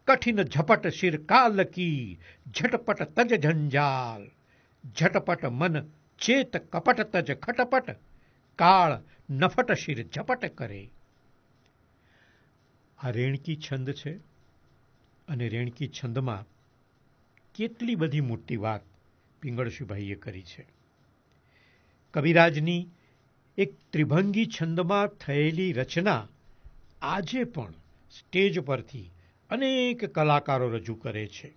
કઠિન ઝપટ શિર કાલ કી ઝટપટ તજ ઝંઝાલ, ઝટપટ મન ચેત કપટ તજ ખટપટ, કાળ નફટ શિર ઝપટ કરે. આ રેણકી છંદ છે અને રેણકી છંદમાં કેટલી બધી મોટી વાત પિંગળશીભાઈએ કરી છે. કવિરાજની એક ત્રિભંગી છંદમાં થયેલી રચના આજે પણ સ્ટેજ પરથી અનેક કલાકારો રજૂ કરે છે.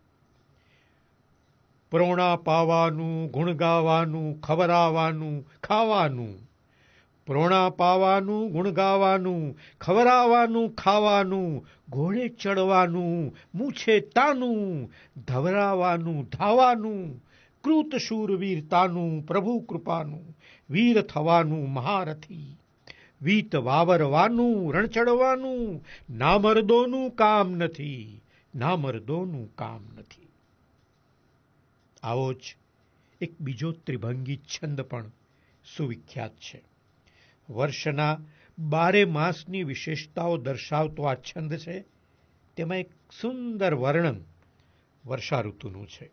પ્રોણા પાવાનું, ગુણ ગાવાનું, ખવરાવાનું, ખાવાનું. પ્રોણા પાવાનું, ગુણ ગાવાનું, ખવરાવાનું, ખાવાનું, ઘોડે ચડવાનું, મૂછે તાનું, ધવરાવાનું, ધાવાનું, કૃત શૂરવીરતાનું, પ્રભુ કૃપાનું, વીર થવાનું મહારથી, વીત વાવરવાનું, રણ ચડવાનું, નામર્દોનું કામ નથી, નામર્દોનું કામ નથી. આવો જ એક બીજો ત્રિભંગી છંદ પણ સુવિખ્યાત છે. વર્ષના 12 માસની વિશેષતાઓ દર્શાવતો આ છંદ છે. તેમાં એક સુંદર વર્ણન વર્ષા ઋતુનું છે.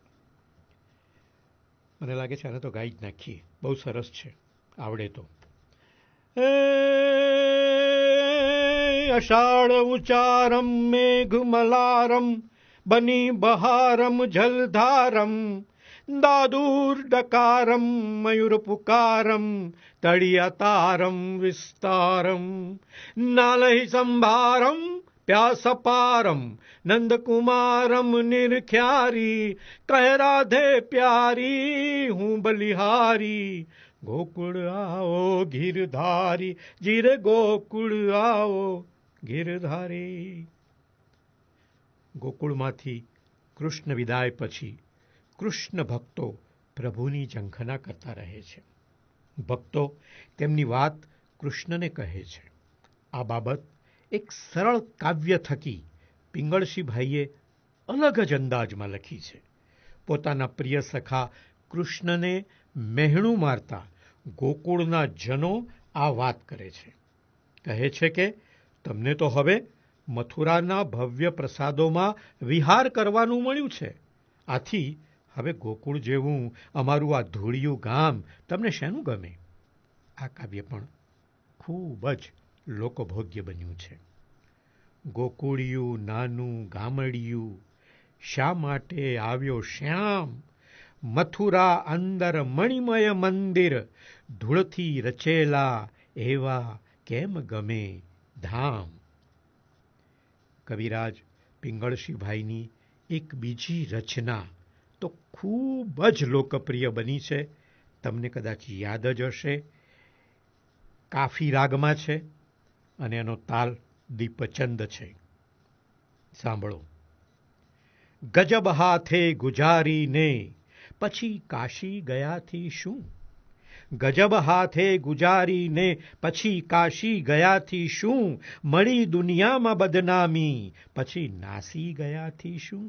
મને લાગે છે આને તો ગાઈ જ નાખીએ, બહુ સરસ છે, આવડે તો. અષાઢ ઉચારમ મેઘમલારમ બની બહારમ જલધારમ, દાદુર ડકારમ મયુર પુકારમ તળિયાતારમ વિસ્તારમ, નાલહી સંભારમ પ્યાસપારમ નંદકુમારમ નિરખ્યારી, કહે રાધે પ્યારી હું બલિહારી, ગોકુળ આવો ગીરધારી, જીરે ગોકુળ આવો ગીરધારી. ગોકુળમાંથી કૃષ્ણ વિદાય પછી કૃષ્ણ ભક્તો પ્રભુની ઝંખના કરતા રહે છે. ભક્તો તેમની વાત કૃષ્ણને કહે છે. આ બાબત એક સરળ કાવ્ય થકી પિંગળશીભાઈએ અલગ જ અંદાજમાં લખી છે. પોતાના પ્રિય સખા કૃષ્ણને મહેણું મારતા ગોકુળના જનો આ વાત કરે છે. કહે છે કે તમને તો હવે મથુરાના ભવ્ય પ્રસાદોમાં વિહાર કરવાનું મળ્યું છે. આથી હવે ગોકુળ જેવું અમારું આ ધૂળિયું ગામ તમને શેનું ગમે? આ કાવ્ય પણ ખૂબ જ લોકભોગ્ય બન્યું છે. ગોકુળિયું નાનું ગામડિયું, શા માટે આવ્યો શ્યામ, મથુરા અંદર મણિમય મંદિર, ધૂળથી રચેલા એવા કેમ ગમે ધામ. કવિરાજ પિંગળશીભાઈની એક બીજી રચના તો ખૂબ જ લોકપ્રિય બની છે. તમને કદાચ યાદ જ હશે. કાફી રાગમાં છે અને એનો તાલ દીપચંદ છે. સાંભળો. ગજબ હાથે ગુજારીને પછી કાશી ગયાથી શું, ગજબ હાથે ગુજારીને પછી કાશી ગયાથી શું, મળી દુનિયામાં બદનામી પછી નાસી ગયાથી શું.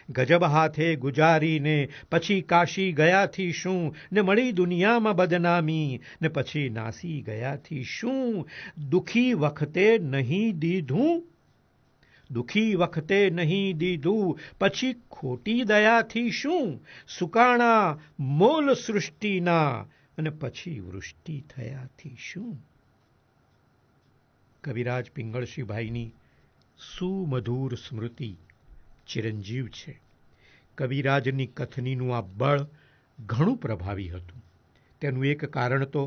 ગજબ હાથે ગુજારીને પછી કાશી ગયાથી શું, ને મળી દુનિયામાં બદનામી ને પછી નાસી ગયાથી શું. દુખી વખતે નહીં દીધું, દુખી વખતે નહીં દીધું પછી ખોટી દયાથી શું. સુકાણા મોલ સૃષ્ટિના અને પછી વૃષ્ટિ થયાથી શું. કવિરાજ પિંગળશીભાઈની સુમધુર સ્મૃતિ ચિરંજીવ છે. કવિરાજની કથનીનું આ બળ ઘણું પ્રભાવી હતું. તેનું એક કારણ તો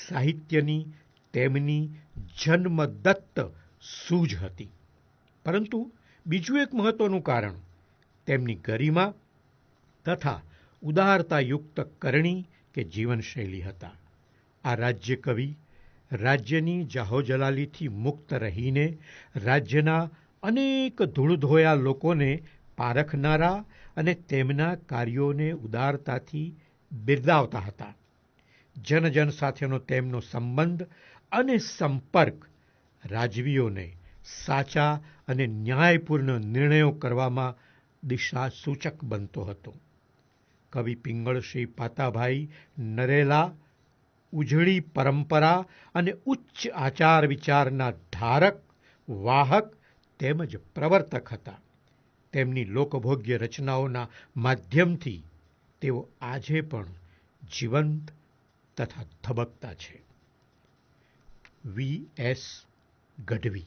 સાહિત્યની તેમની જન્મદત્ત સૂઝ હતી, પરંતુ બીજું એક મહત્વનું કારણ તેમની ગરિમા તથા ઉદારતાયુક્ત કરણી કે જીવનશૈલી હતા. આ રાજ્ય કવિ રાજ્યની જાહોજલાલીથી મુક્ત રહીને રાજ્યના અનેક ધૂળધોયા લોકોને પારખનારા અને તેમના કાર્યોને ઉદારતાથી બિરદાવતા હતા. જન જન સાથેનો તેમનો સંબંધ અને સંપર્ક રાજવીઓને સાચા અને ન્યાયપૂર્ણ નિર્ણયો કરવામાં દિશા સૂચક બનતો હતો. કવિ પિંગળશ્રી પાતાભાઈ નરેલા ઉજળી પરંપરા અને ઉચ્ચ આચાર વિચારના ધારક, વાહક તેમજ પ્રવર્તક હતા. તેમની લોકભોગ્ય રચનાઓના માધ્યમથી તેઓ આજે પણ જીવંત તથા ધબકતા છે. V.S. ગઢવી.